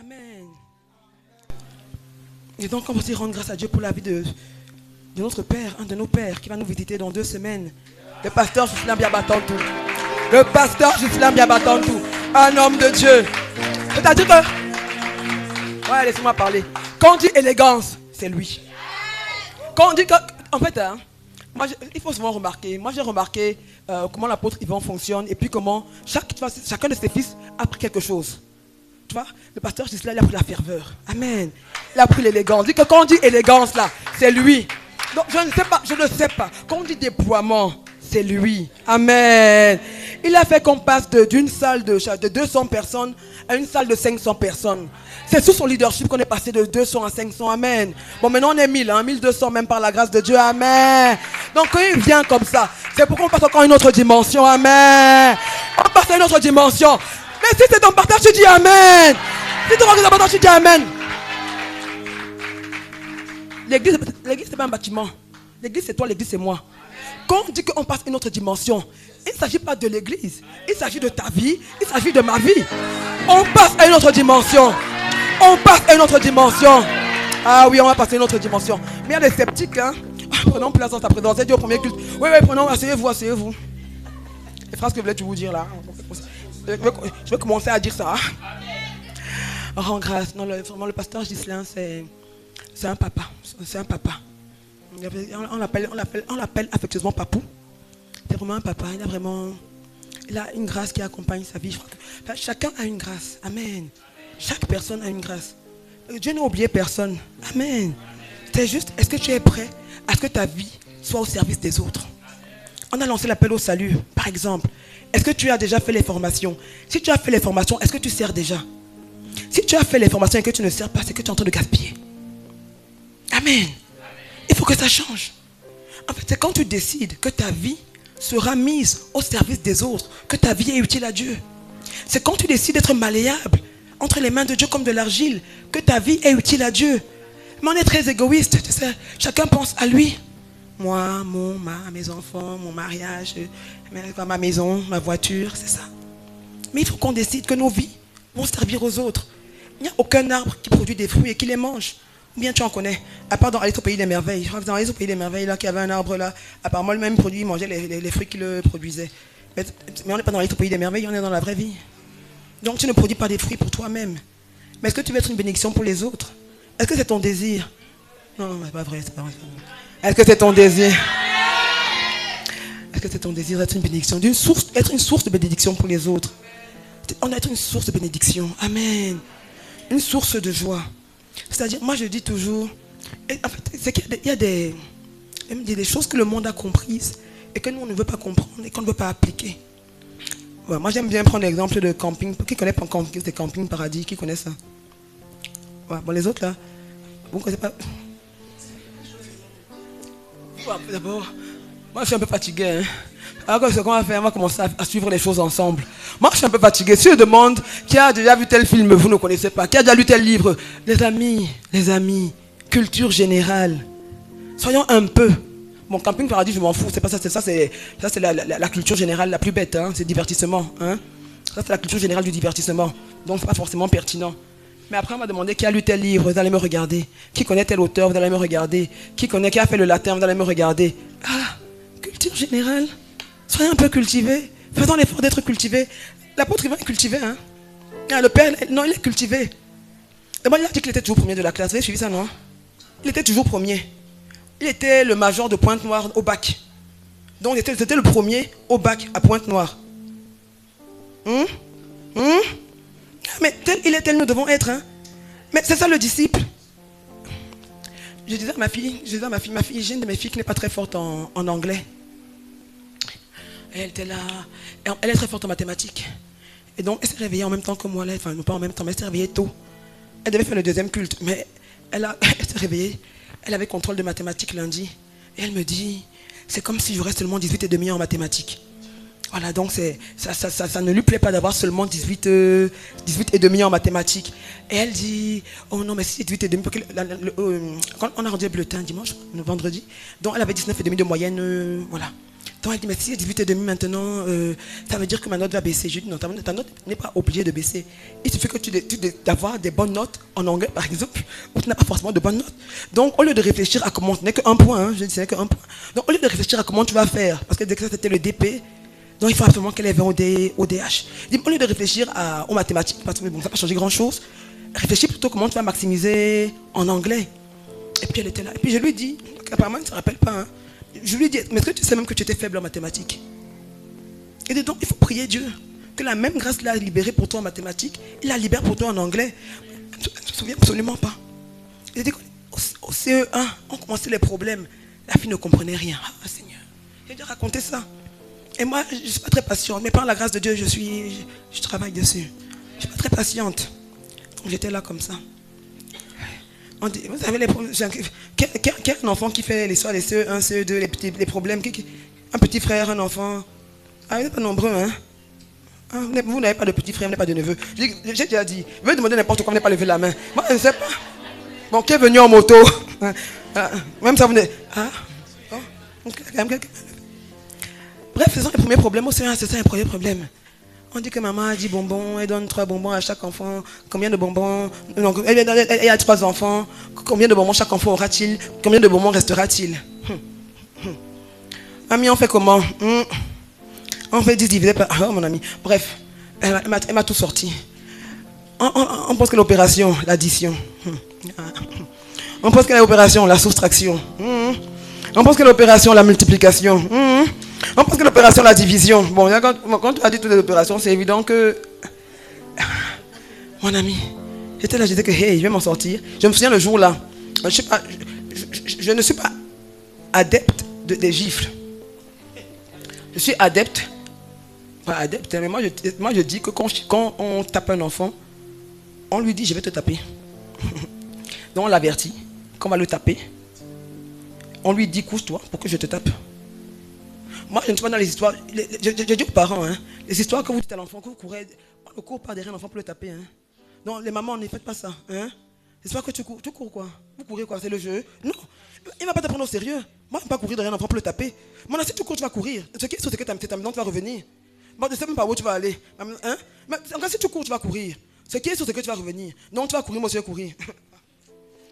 Amen. Et donc, on va aussi rendre grâce à Dieu pour la vie de notre Père, un de nos pères qui va nous visiter dans 2 semaines. Le pasteur Juscelin Biabatantou. Le pasteur Juscelin Biabatantou. Un homme de Dieu. C'est-à-dire que... Ouais, laissez-moi parler. Quand on dit élégance, c'est lui. Quand on dit que... En fait, hein, il faut souvent remarquer. Moi, j'ai remarqué comment l'apôtre Yvan fonctionne et puis comment chacun de ses fils a pris quelque chose. Tu vois, le pasteur Juscelin, il a pris la ferveur. Amen. Il a pris l'élégance. Dit que quand on dit élégance, là, c'est lui. Donc, je ne sais pas. Quand on dit déploiement, c'est lui. Amen. Il a fait qu'on passe d'une salle de 200 personnes à une salle de 500 personnes. C'est sous son leadership qu'on est passé de 200 à 500. Amen. Bon, maintenant on est 1000, 1200 même par la grâce de Dieu. Amen. Donc quand il vient comme ça, c'est pour qu'on passe encore à une autre dimension. Amen. On passe à une autre dimension. Mais si c'est ton partage, tu dis Amen. Si tu rentres dans ton partage, tu dis Amen. L'église, c'est pas un bâtiment. L'église, c'est toi, l'église, c'est moi. Quand on dit qu'on passe à une autre dimension, il ne s'agit pas de l'église. Il s'agit de ta vie. Il s'agit de ma vie. On passe à une autre dimension. On passe à une autre dimension. Ah oui, on va passer à une autre dimension. Mais il y a des sceptiques, hein. Prenons place dans ta présence. C'est Dieu au premier culte. Oui, prenons, asseyez-vous, asseyez-vous. Les phrases que voulais-tu vous dire là? Je vais commencer à dire ça. Rends grâce. Non, vraiment, le pasteur Juscelin, c'est un papa. C'est un papa. On l'appelle affectueusement papou. C'est vraiment un papa. Il a une grâce qui accompagne sa vie. Chacun a une grâce. Amen. Chaque personne a une grâce. Dieu n'a oublié personne. Amen. C'est juste, est-ce que tu es prêt à ce que ta vie soit au service des autres? On a lancé l'appel au salut, par exemple. Est-ce que tu as déjà fait les formations? Si tu as fait les formations, est-ce que tu sers déjà? Si tu as fait les formations et que tu ne sers pas, c'est que tu es en train de gaspiller. Amen. Il faut que ça change. En fait, c'est quand tu décides que ta vie sera mise au service des autres, que ta vie est utile à Dieu. C'est quand tu décides d'être malléable entre les mains de Dieu comme de l'argile, que ta vie est utile à Dieu. Mais on est très égoïste, tu sais. Chacun pense à lui. Moi, mes enfants, mon mariage, ma maison, ma voiture, c'est ça. Mais il faut qu'on décide que nos vies vont servir aux autres. Il n'y a aucun arbre qui produit des fruits et qui les mange. Ou bien tu en connais. À part dans Alice au pays des merveilles. Je crois que dans Alice au pays des merveilles, là, qu'il y avait un arbre là. Apparemment, le même produit, il mangeait les fruits qu'il le produisait. Mais on n'est pas dans Alice au pays des merveilles, on est dans la vraie vie. Donc tu ne produis pas des fruits pour toi-même. Mais est-ce que tu veux être une bénédiction pour les autres? Est-ce que c'est ton désir? Non, c'est pas vrai, c'est pas vrai. Est-ce que c'est ton désir? Est-ce que c'est ton désir d'être une bénédiction? Être une source de bénédiction pour les autres. On est une source de bénédiction. Amen. Une source de joie. C'est-à-dire, moi je dis toujours, en fait, c'est qu'il y a des choses que le monde a comprises et que nous on ne veut pas comprendre et qu'on ne veut pas appliquer. Ouais, moi j'aime bien prendre l'exemple de camping. Qui connaît pas des camping paradis? Qui connaît ça? Ouais, bon, les autres là, vous ne connaissez pas? Ouais, d'abord, moi je suis un peu fatigué. Hein. Alors ce qu'on va faire, on va commencer à suivre les choses ensemble. Moi je suis un peu fatigué. Si je demande qui a déjà vu tel film, vous ne connaissez pas, qui a déjà lu tel livre, les amis, culture générale. Soyons un peu. Bon, camping paradis, je m'en fous, c'est pas ça, c'est la culture générale la plus bête, hein, c'est divertissement. Hein. Ça c'est la culture générale du divertissement. Donc c'est pas forcément pertinent. Mais après on m'a demandé qui a lu tel livre, vous allez me regarder. Qui connaît tel auteur, vous allez me regarder. Qui a fait le latin, vous allez me regarder. Ah, culture générale. Soyez un peu cultivés. Faisons l'effort d'être cultivés. L'apôtre Yvan est cultivé. Hein? Ah, le père, non, il est cultivé. D'abord, il a dit qu'il était toujours premier de la classe. Vous avez suivi ça, non? Il était toujours premier. Il était le major de Pointe-Noire au bac. Donc, c'était le premier au bac à Pointe-Noire. Mais il est tel, nous devons être. Hein? Mais c'est ça le disciple. Je disais à ma fille, j'ai une de mes filles qui n'est pas très forte en anglais. Elle était là, elle est très forte en mathématiques. Et donc, elle s'est réveillée en même temps que moi, là. Enfin, non pas en même temps, mais elle s'est réveillée tôt. Elle devait faire le 2e culte, mais elle s'est réveillée. Elle avait contrôle de mathématiques lundi. Et elle me dit, c'est comme si j'aurais seulement 18,5 en mathématiques. Voilà, donc ça ne lui plaît pas d'avoir seulement 18,5 en mathématiques. Et elle dit, oh non, mais si 18,5, quand on a rendu le bulletin dimanche, le vendredi, donc elle avait 19,5 de moyenne, voilà. Donc elle dit, mais si c'est 18h30 maintenant, ça veut dire que ma note va baisser. Je dis, non, ta note n'est pas obligée de baisser. Il suffit que tu d'avoir des bonnes notes en anglais, par exemple, ou tu n'as pas forcément de bonnes notes. Donc au lieu de réfléchir à comment, ce n'est qu'un point, hein, je dis, ce n'est qu'un point. Donc au lieu de réfléchir à comment tu vas faire, parce que dès que ça c'était le DP, donc il faut absolument qu'elle ait au DH. Au lieu de réfléchir aux mathématiques, parce que bon, ça n'a pas changé grand-chose, réfléchis plutôt comment tu vas maximiser en anglais. Et puis elle était là. Et puis je lui dis, apparemment elle ne se rappelle pas, hein. Je lui dis, mais est-ce que tu sais même que tu étais faible en mathématiques? Et donc, il faut prier Dieu. Que la même grâce l'a libérée pour toi en mathématiques, il la libère pour toi en anglais. Je ne me souviens absolument pas. Il dit qu'au CE1, on commençait les problèmes. La fille ne comprenait rien. Ah Seigneur, j'ai dû raconter ça. Et moi, je ne suis pas très patiente. Mais par la grâce de Dieu, je travaille dessus. Je ne suis pas très patiente. Donc j'étais là comme ça. On dit, vous savez, quel enfant qui fait l'histoire des CE1, CE2, les problèmes, un petit frère, un enfant. Ah, vous n'êtes pas nombreux, hein? Ah, vous n'avez pas de petit frère, vous n'avez pas de neveu. J'ai déjà dit, vous me demander n'importe quoi, vous n'avez pas levé la main. Moi, je ne sais pas. Bon, qui est venu en moto? Même ça, vous n'êtes. Ah, bon, bref, ce sont les premiers problèmes. Au CE1, c'est ça les premiers problèmes. On dit que maman a 10 bonbons, elle donne 3 bonbons à chaque enfant. Combien de bonbons? Donc, elle a 3 enfants. Combien de bonbons chaque enfant aura-t-il? Combien de bonbons restera-t-il? Ami, on fait comment? On fait 10 divisé par... Ah, mon ami. Bref, elle m'a tout sorti. On pense que l'opération, l'addition. On pense que l'opération, la soustraction. On pense que l'opération, la multiplication. On pense que l'opération, la division. Bon, quand tu as dit toutes les opérations, c'est évident que... Mon ami, j'étais là, je disais que, hey, je vais m'en sortir. Je me souviens le jour-là. Je ne suis pas adepte des gifles. Je suis adepte. Pas adepte, mais moi je dis que quand on tape un enfant, on lui dit, je vais te taper. Donc on l'avertit, qu'on va le taper. On lui dit, couche-toi pour que je te tape. Moi, je ne suis pas dans les histoires. Je dis aux parents, hein, les histoires que vous dites à l'enfant, que vous courez, on ne court pas derrière l'enfant pour le taper. Hein. Donc, les mamans, ne faites pas ça. Hein. L'histoire que tu cours quoi? Vous courez quoi? C'est le jeu? Non, il ne va pas te prendre au sérieux. Moi, je ne vais pas courir derrière l'enfant pour le taper. Moi, si tu cours, tu vas courir. Ce qui est sûr, c'est que ta maison, tu vas revenir. Moi, je ne sais même pas où tu vas aller. Hein? Mais encore, si tu cours, tu vas courir. Ce qui est sûr, c'est que tu vas revenir. Non, tu vas courir, moi, je vais courir.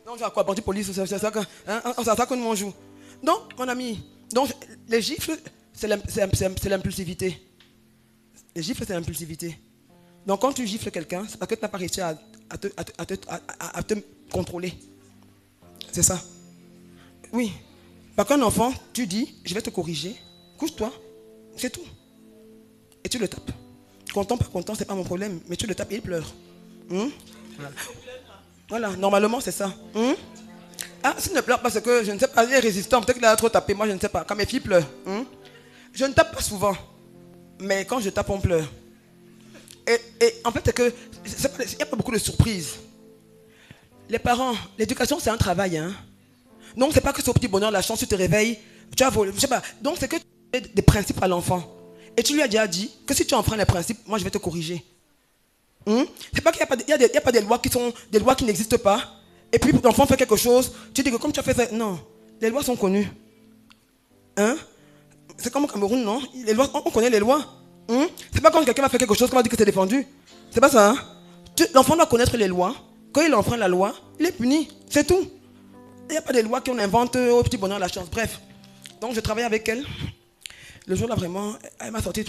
Non, tu vas quoi? Partir police, c'est ça que nous on joue. Donc, mon ami, donc, les gifles, c'est l'impulsivité. Les gifles, c'est l'impulsivité. Donc quand tu gifles quelqu'un, c'est parce que tu n'as pas réussi à te contrôler. C'est ça. Oui. Par qu'un enfant, tu dis, je vais te corriger, couche-toi, c'est tout. Et tu le tapes. Content, pas content, c'est pas mon problème, mais tu le tapes et il pleure. Voilà, normalement c'est ça. Ah, s'il ne pleure pas, parce que je ne sais pas, il est résistant, peut-être qu'il a trop tapé, moi je ne sais pas. Quand mes filles pleurent, je ne tape pas souvent, mais quand je tape, on pleure. Et en fait, c'est que il n'y a pas beaucoup de surprises. Les parents, l'éducation, c'est un travail. Hein. Donc, c'est pas que c'est au petit bonheur, la chance, tu te réveilles, tu as volé, je sais pas. Donc, c'est que tu as des principes à l'enfant. Et tu lui as déjà dit que si tu enfreins les principes, moi, je vais te corriger. C'est pas qu'il n'y a pas des lois qui sont des lois qui n'existent pas. Et puis, l'enfant fait quelque chose, tu dis que comme tu as fait ça, non, les lois sont connues. Hein? C'est comme au Cameroun, non? Les lois, on connaît les lois. C'est pas quand quelqu'un va faire quelque chose qu'on va dire que c'est défendu. C'est pas ça. Hein? L'enfant doit connaître les lois. Quand il enfreint la loi, il est puni. C'est tout. Il n'y a pas de lois qu'on invente au petit bonheur, la chance. Bref. Donc je travaille avec elle. Le jour-là, vraiment, elle m'a sorti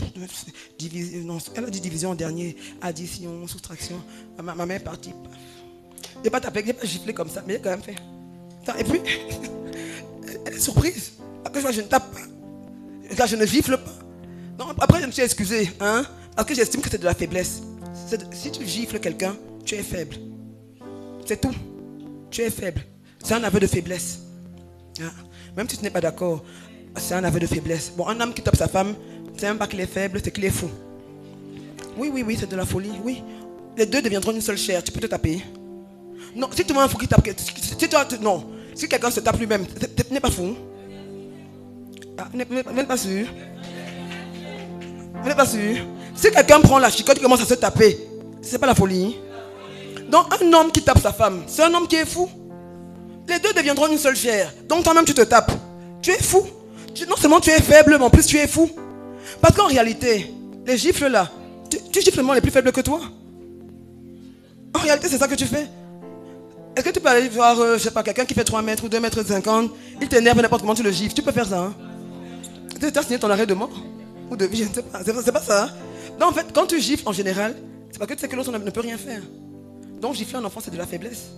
elle a dit division en dernier. Addition, soustraction. Ma main est partie. Je n'ai pas tapé, je n'ai pas giflé comme ça, mais j'ai quand même fait. Et puis, elle est surprise. Après, je ne tape pas. Là, je ne gifle pas. Non, après, je me suis excusé. Hein, parce que j'estime que c'est de la faiblesse. Si tu gifles quelqu'un, tu es faible. C'est tout. Tu es faible. C'est un aveu de faiblesse. Hein? Même si tu n'es pas d'accord, c'est un aveu de faiblesse. Bon, un homme qui tape sa femme, c'est même pas qu'il est faible, c'est qu'il est fou. Oui, c'est de la folie. Oui. Les deux deviendront une seule chair. Tu peux te taper. Non, si tu vois un fou qui tape, non. Si quelqu'un se tape lui-même, tu n'es pas fou. Ah, vous n'êtes pas sûr? Vous n'êtes pas sûr? Si quelqu'un prend la chicotte et commence à se taper, c'est pas la folie. Donc un homme qui tape sa femme, c'est un homme qui est fou. Les deux deviendront une seule chair. Donc toi-même tu te tapes. Tu es fou. Non seulement tu es faible, mais en plus tu es fou. Parce qu'en réalité, les gifles là, tu gifles les plus faibles que toi. En réalité, c'est ça que tu fais. Est-ce que tu peux aller voir, je sais pas, quelqu'un qui fait 3 mètres ou 2 mètres 50, il t'énerve n'importe comment, tu le gifles. Tu peux faire ça, hein? Tu as signé ton arrêt de mort ou de vie, je ne sais pas. C'est pas ça. Hein? Non, en fait, quand tu gifles en général, c'est parce que tu sais que l'autre ne peut rien faire. Donc gifler un enfant, c'est de la faiblesse.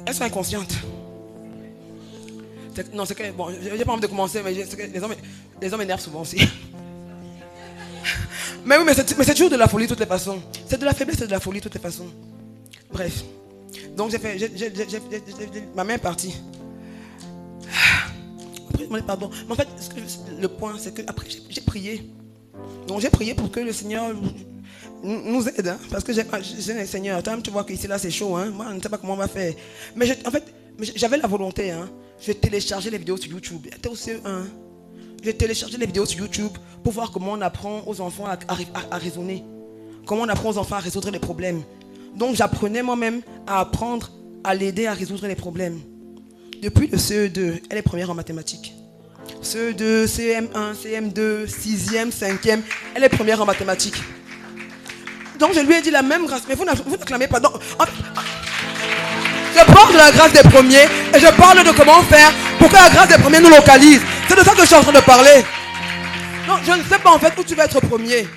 Elles sont inconscientes. Non, c'est que, bon, j'ai pas envie de commencer, mais les hommes énervent souvent aussi. Mais oui, mais c'est toujours de la folie de toutes les façons. C'est de la faiblesse, c'est de la folie de toutes les façons. Bref. Donc ma main est partie. Après, pardon. Mais en fait, le point, c'est que après j'ai prié. Donc j'ai prié pour que le Seigneur nous aide. Hein, parce que j'ai le Seigneur. Toi-même, tu vois qu'ici là c'est chaud. Hein, moi, je ne sais pas comment on va faire. Mais en fait, j'avais la volonté. Hein, j'ai téléchargé les vidéos sur YouTube. J'étais au CE1. J'ai téléchargé les vidéos sur YouTube pour voir comment on apprend aux enfants à raisonner. Comment on apprend aux enfants à résoudre les problèmes. Donc j'apprenais moi-même à apprendre à l'aider à résoudre les problèmes. Depuis le CE2, elle est première en mathématiques. CE2, CM1, CM2, 6e, 5e, elle est première en mathématiques. Donc je lui ai dit la même grâce. Mais vous n'acclamez pas. Donc, je parle de la grâce des premiers et je parle de comment faire pour que la grâce des premiers nous localise. C'est de ça que je suis en train de parler. Non, je ne sais pas en fait où tu vas être premier.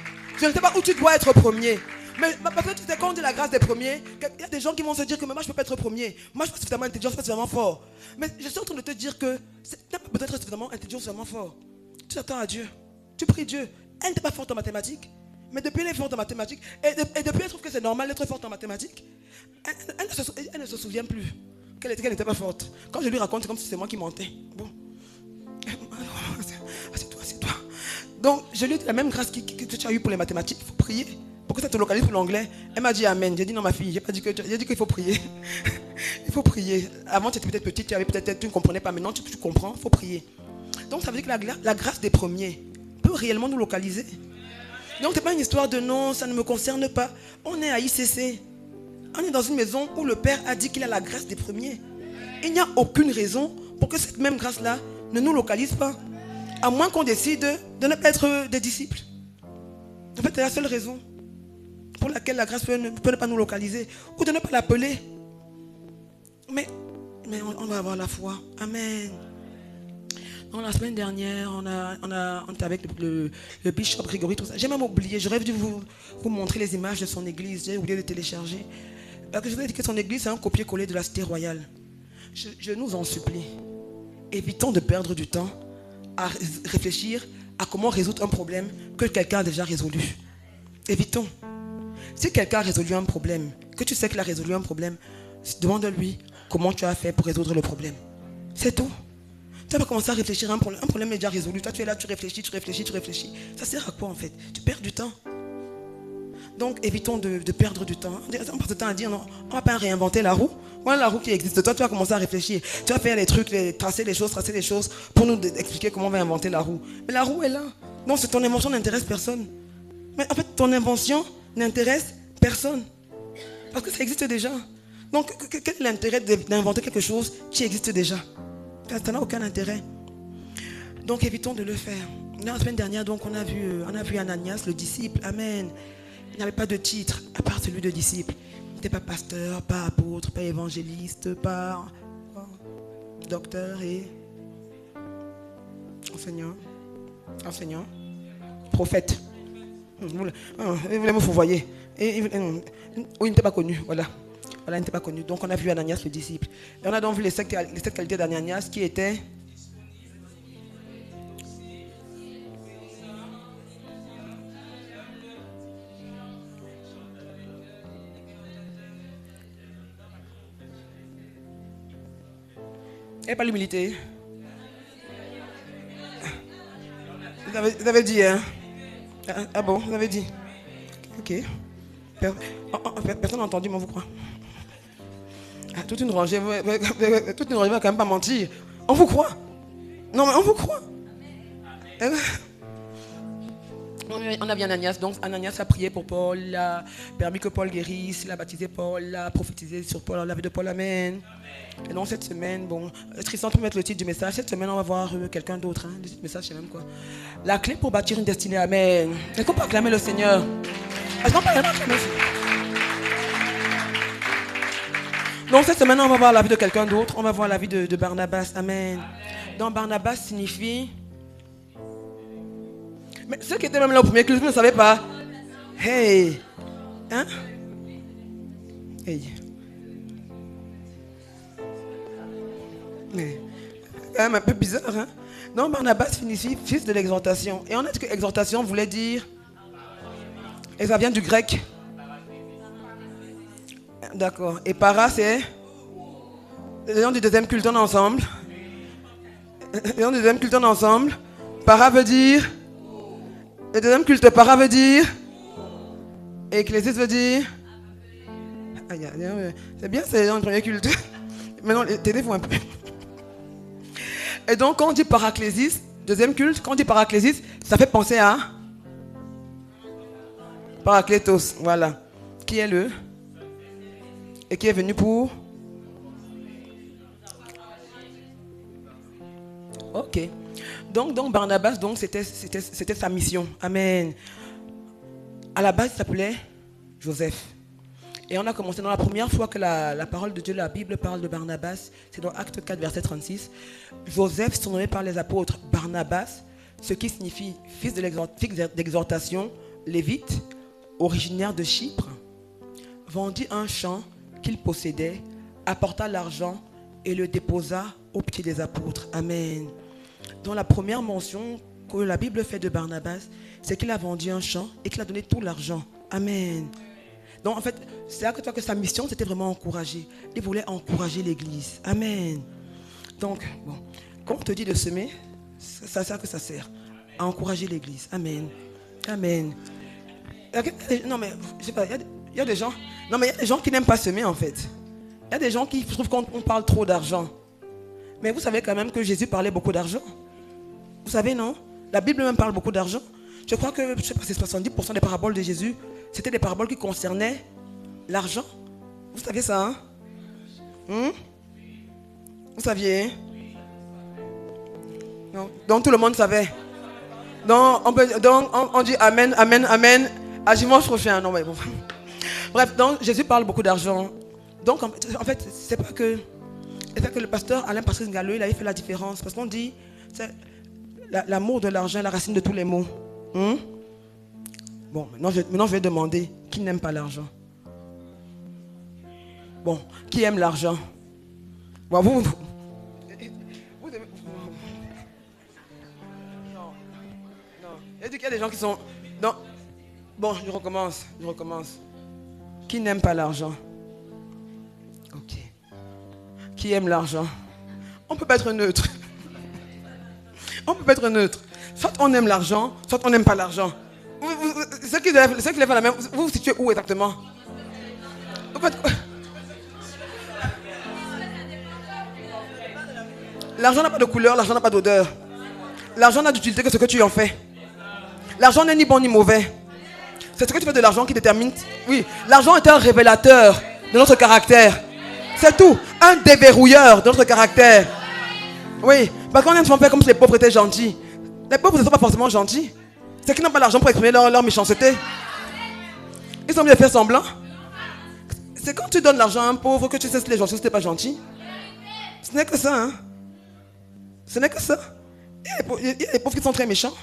Je ne sais pas où tu dois être premier. Mais parce que tu sais, quand on dit la grâce des premiers, il y a des gens qui vont se dire que moi je ne peux pas être premier. Moi je suis pas suffisamment intelligent, je suis pas suffisamment fort. Mais je suis en train de te dire que tu n'es pas peut-être suffisamment intelligent, suffisamment fort. Tu t'attends à Dieu. Tu pries Dieu. Elle n'était pas forte en mathématiques. Mais depuis elle est forte en mathématiques. Et depuis elle trouve que c'est normal d'être forte en mathématiques. Elle ne se souvient plus qu'elle n'était pas forte. Quand je lui raconte, c'est comme si c'est moi qui mentais. Bon. Assieds-toi. Donc, je lui ai dit la même grâce que tu as eue pour les mathématiques. Il faut prier pour que ça te localise pour l'anglais. Elle m'a dit Amen. J'ai dit non, ma fille, j'ai dit qu'il faut prier. Il faut prier. Avant, tu étais peut-être petite, tu ne comprenais pas. Maintenant, tu comprends, il faut prier. Donc, ça veut dire que la grâce des premiers peut réellement nous localiser. Donc, ce n'est pas une histoire de non, ça ne me concerne pas. On est à ICC. On est dans une maison où le Père a dit qu'il a la grâce des premiers. Il n'y a aucune raison pour que cette même grâce-là ne nous localise pas. À moins qu'on décide de ne pas être des disciples. En fait, c'est la seule raison pour laquelle la grâce peut ne pas nous localiser. Ou de ne pas l'appeler. Mais on va avoir la foi. Amen. Donc, la semaine dernière, on était avec le bishop Grégory, tout ça. J'ai même oublié, j'aurais dû vous montrer les images de son église. J'ai oublié de télécharger. Parce que je vous ai dit que son église, c'est un copier-coller de la cité royale. Je nous en supplie. Évitons de perdre du temps à réfléchir à comment résoudre un problème que quelqu'un a déjà résolu. Évitons. Si quelqu'un a résolu un problème, que tu sais qu'il a résolu un problème, demande-lui comment tu as fait pour résoudre le problème. C'est tout. Tu vas pas commencer à réfléchir à un problème. Un problème est déjà résolu. Toi, tu es là, tu réfléchis. Ça sert à quoi en fait? Tu perds du temps. Donc, évitons de perdre du temps. On passe le temps à dire non, on ne va pas réinventer la roue. Voilà la roue qui existe. Toi, tu vas commencer à réfléchir. Tu vas faire les trucs, tracer les choses pour nous expliquer comment on va inventer la roue. Mais la roue est là. Non, c'est ton invention n'intéresse personne. Mais en fait, ton invention n'intéresse personne. Parce que ça existe déjà. Donc, quel est l'intérêt d'inventer quelque chose qui existe déjà? Ça n'a aucun intérêt. Donc, évitons de le faire. La semaine dernière, donc, on a vu Ananias, le disciple. Amen. Il n'y avait pas de titre, à part celui de disciple. Il n'était pas pasteur, pas apôtre, pas évangéliste, pas docteur et enseignant, prophète. Vous voulez me fourvoyer. Il n'était pas connu, voilà. Voilà, il n'était pas connu. Donc on a vu Ananias le disciple. Et on a donc vu les sept qualités d'Ananias qui étaient... Et pas l'humilité. Vous avez dit, hein? Ah bon, vous avez dit. Ok. Personne n'a entendu, moi, vous crois. Toute une rangée va quand même pas mentir. On vous croit. Non, mais on vous croit. On a vu Ananias, donc Ananias a prié pour Paul, il a permis que Paul guérisse, il a baptisé Paul, il a prophétisé sur Paul, la vie de Paul, amen. Et donc cette semaine, bon, Tristan peut mettre le titre du message, cette semaine on va voir quelqu'un d'autre, le titre du message c'est même quoi. La clé pour bâtir une destinée, amen. Est-ce qu'on peut acclamer le Seigneur? Est-ce qu'on peut acclamer le Seigneur? Donc cette semaine on va voir la vie de quelqu'un d'autre, on va voir la vie de Barnabas, amen. Donc Barnabas signifie... Mais ceux qui étaient même là au premier culte, vous ne savez pas. Hey. Hein? Hey. Mais, quand même un peu bizarre, hein? Non, Barnabas signifie fils de l'exhortation. Et on a dit que exhortation voulait dire... Et ça vient du grec. D'accord. Et para, c'est... Les gens du deuxième culte en ensemble. Les gens du deuxième culte en ensemble. Para veut dire... Le deuxième culte, para veut dire... Ecclésis veut dire... C'est bien, c'est dans le premier culte. Maintenant, taisez-vous un peu. Et donc, quand on dit paraclésis, deuxième culte, quand on dit paraclésis, ça fait penser à... Paraclétos, voilà. Qui est le... Et qui est venu pour... Ok. Donc Barnabas, c'était sa mission. Amen. À la base, il s'appelait Joseph. Et on a commencé dans la première fois que la parole de Dieu, la Bible parle de Barnabas. C'est dans Acte 4, verset 36. Joseph, surnommé par les apôtres Barnabas, ce qui signifie fils d'exhortation, lévite, originaire de Chypre, vendit un champ qu'il possédait, apporta l'argent et le déposa aux pieds des apôtres. Amen. Dans la première mention que la Bible fait de Barnabas, c'est qu'il a vendu un champ et qu'il a donné tout l'argent. Amen. Donc en fait, c'est là que sa mission, c'était vraiment encourager. Il voulait encourager l'église. Amen. Donc, bon, quand on te dit de semer, c'est ça que ça sert. À encourager l'église. Amen. Amen. Non mais, je sais pas, il y a des gens... Non mais il y a des gens qui n'aiment pas semer en fait. Il y a des gens qui trouvent qu'on parle trop d'argent. Mais vous savez quand même que Jésus parlait beaucoup d'argent. Vous savez, non? La Bible même parle beaucoup d'argent. Je crois que, je sais pas, c'est 70% des paraboles de Jésus, c'était des paraboles qui concernaient l'argent. Vous saviez ça, hein? Vous saviez? Non. Donc tout le monde savait. Donc on dit Amen, Amen, Amen à dimanche prochain. Non mais bon. Bref, donc Jésus parle beaucoup d'argent. Donc en fait, c'est pas que le pasteur Alain Patrice Ngalo, il avait fait la différence. Parce qu'on dit, l'amour de l'argent est la racine de tous les maux. Bon, maintenant je vais demander, qui n'aime pas l'argent? Bon, qui aime l'argent? Bon, vous non. Il dit qu'il y a des gens qui sont... Non. Bon, je recommence. Qui n'aime pas l'argent? Ok. Qui aime l'argent? On ne peut pas être neutre. On ne peut pas être neutre. Soit on aime l'argent, soit on n'aime pas l'argent. Ceux qui lèvent la main, vous vous situez où exactement? L'argent n'a pas de couleur, l'argent n'a pas d'odeur. L'argent n'a d'utilité que ce que tu en fais. L'argent n'est ni bon ni mauvais. C'est ce que tu fais de l'argent qui détermine. Oui, l'argent est un révélateur de notre caractère. C'est tout. Un déverrouilleur de notre caractère. Oui, parce qu'on aime son père comme si les pauvres étaient gentils. Les pauvres ne sont pas forcément gentils. C'est qu'ils n'ont pas l'argent pour exprimer leur méchanceté. Ils ont bien fait semblant. C'est quand tu donnes l'argent à un pauvre que tu sais si les gentils, si t'es pas gentil. Ce n'est que ça, hein. Ce n'est que ça. Il y a des pauvres qui sont très méchants.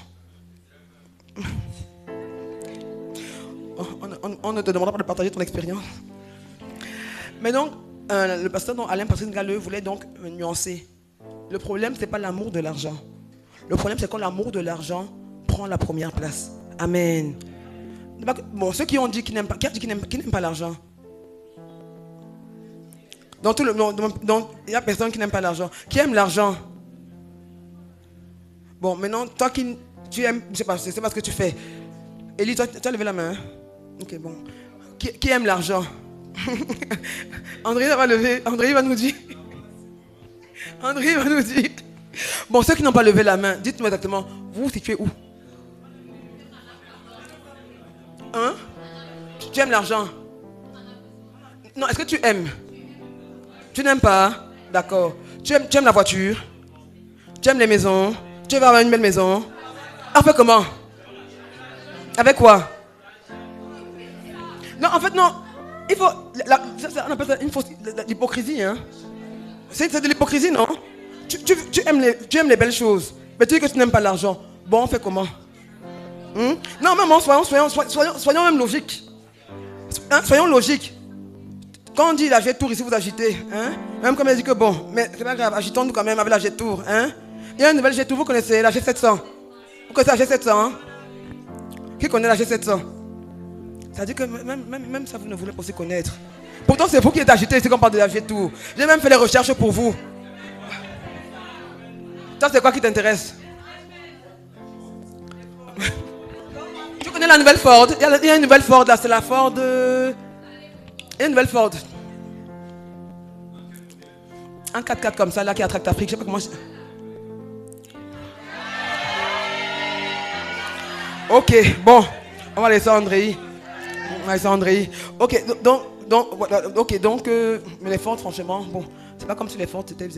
On ne te demandera pas de partager ton expérience. Mais donc, le pasteur Alain Patrice Ngalo voulait donc nuancer. Le problème, ce n'est pas l'amour de l'argent. Le problème, c'est quand l'amour de l'argent prend la première place. Amen. Bon, ceux qui ont dit qu'ils n'aiment pas, qui a dit qu'ils n'aiment pas l'argent? Donc, il n'y a personne qui n'aime pas l'argent. Qui aime l'argent? Bon, maintenant, toi qui tu aimes, je sais pas ce que tu fais. Élie, toi, tu as levé la main. Hein? Ok, bon. Qui aime l'argent? André va lever. André va nous dire. André va nous dire. Bon, ceux qui n'ont pas levé la main, dites-moi exactement, vous vous situez où? Hein? Tu aimes l'argent? Non, est-ce que tu aimes? Tu n'aimes pas? D'accord. Tu aimes la voiture? Tu aimes les maisons? Tu veux avoir une belle maison? En fait, comment? Avec quoi? Non, en fait, non. Il faut. On appelle ça l'hypocrisie. Hein? C'est de l'hypocrisie, non? Tu aimes les belles choses. Mais tu dis que tu n'aimes pas l'argent. Bon, on fait comment? Non, maman, soyons même logiques. Hein? Soyons logiques. Quand on dit la jet tour ici, vous agitez. Hein? Même comme elle dit que bon, mais c'est pas grave, agitons-nous quand même avec la jet tour. Hein? Il y a une nouvelle jet tour, vous connaissez la G700. Vous connaissez la G700? Hein? Qui connaît la G700? Ça dit que même ça, vous ne voulez pas aussi connaître. Pourtant, c'est vous qui êtes agité ici quand on parle de la jet tour. J'ai même fait les recherches pour vous. Toi, c'est quoi qui t'intéresse? Tu connais la nouvelle Ford? Il y a une nouvelle Ford là, c'est la Ford. Il y a une nouvelle Ford. Un 4x4 comme ça là qui attraque l'Afrique. Je sais pas comment. Ok, bon, on va laisser André. On va laisser André. Ok, donc, mais les Ford, franchement, bon, c'est pas comme si les Ford c'était.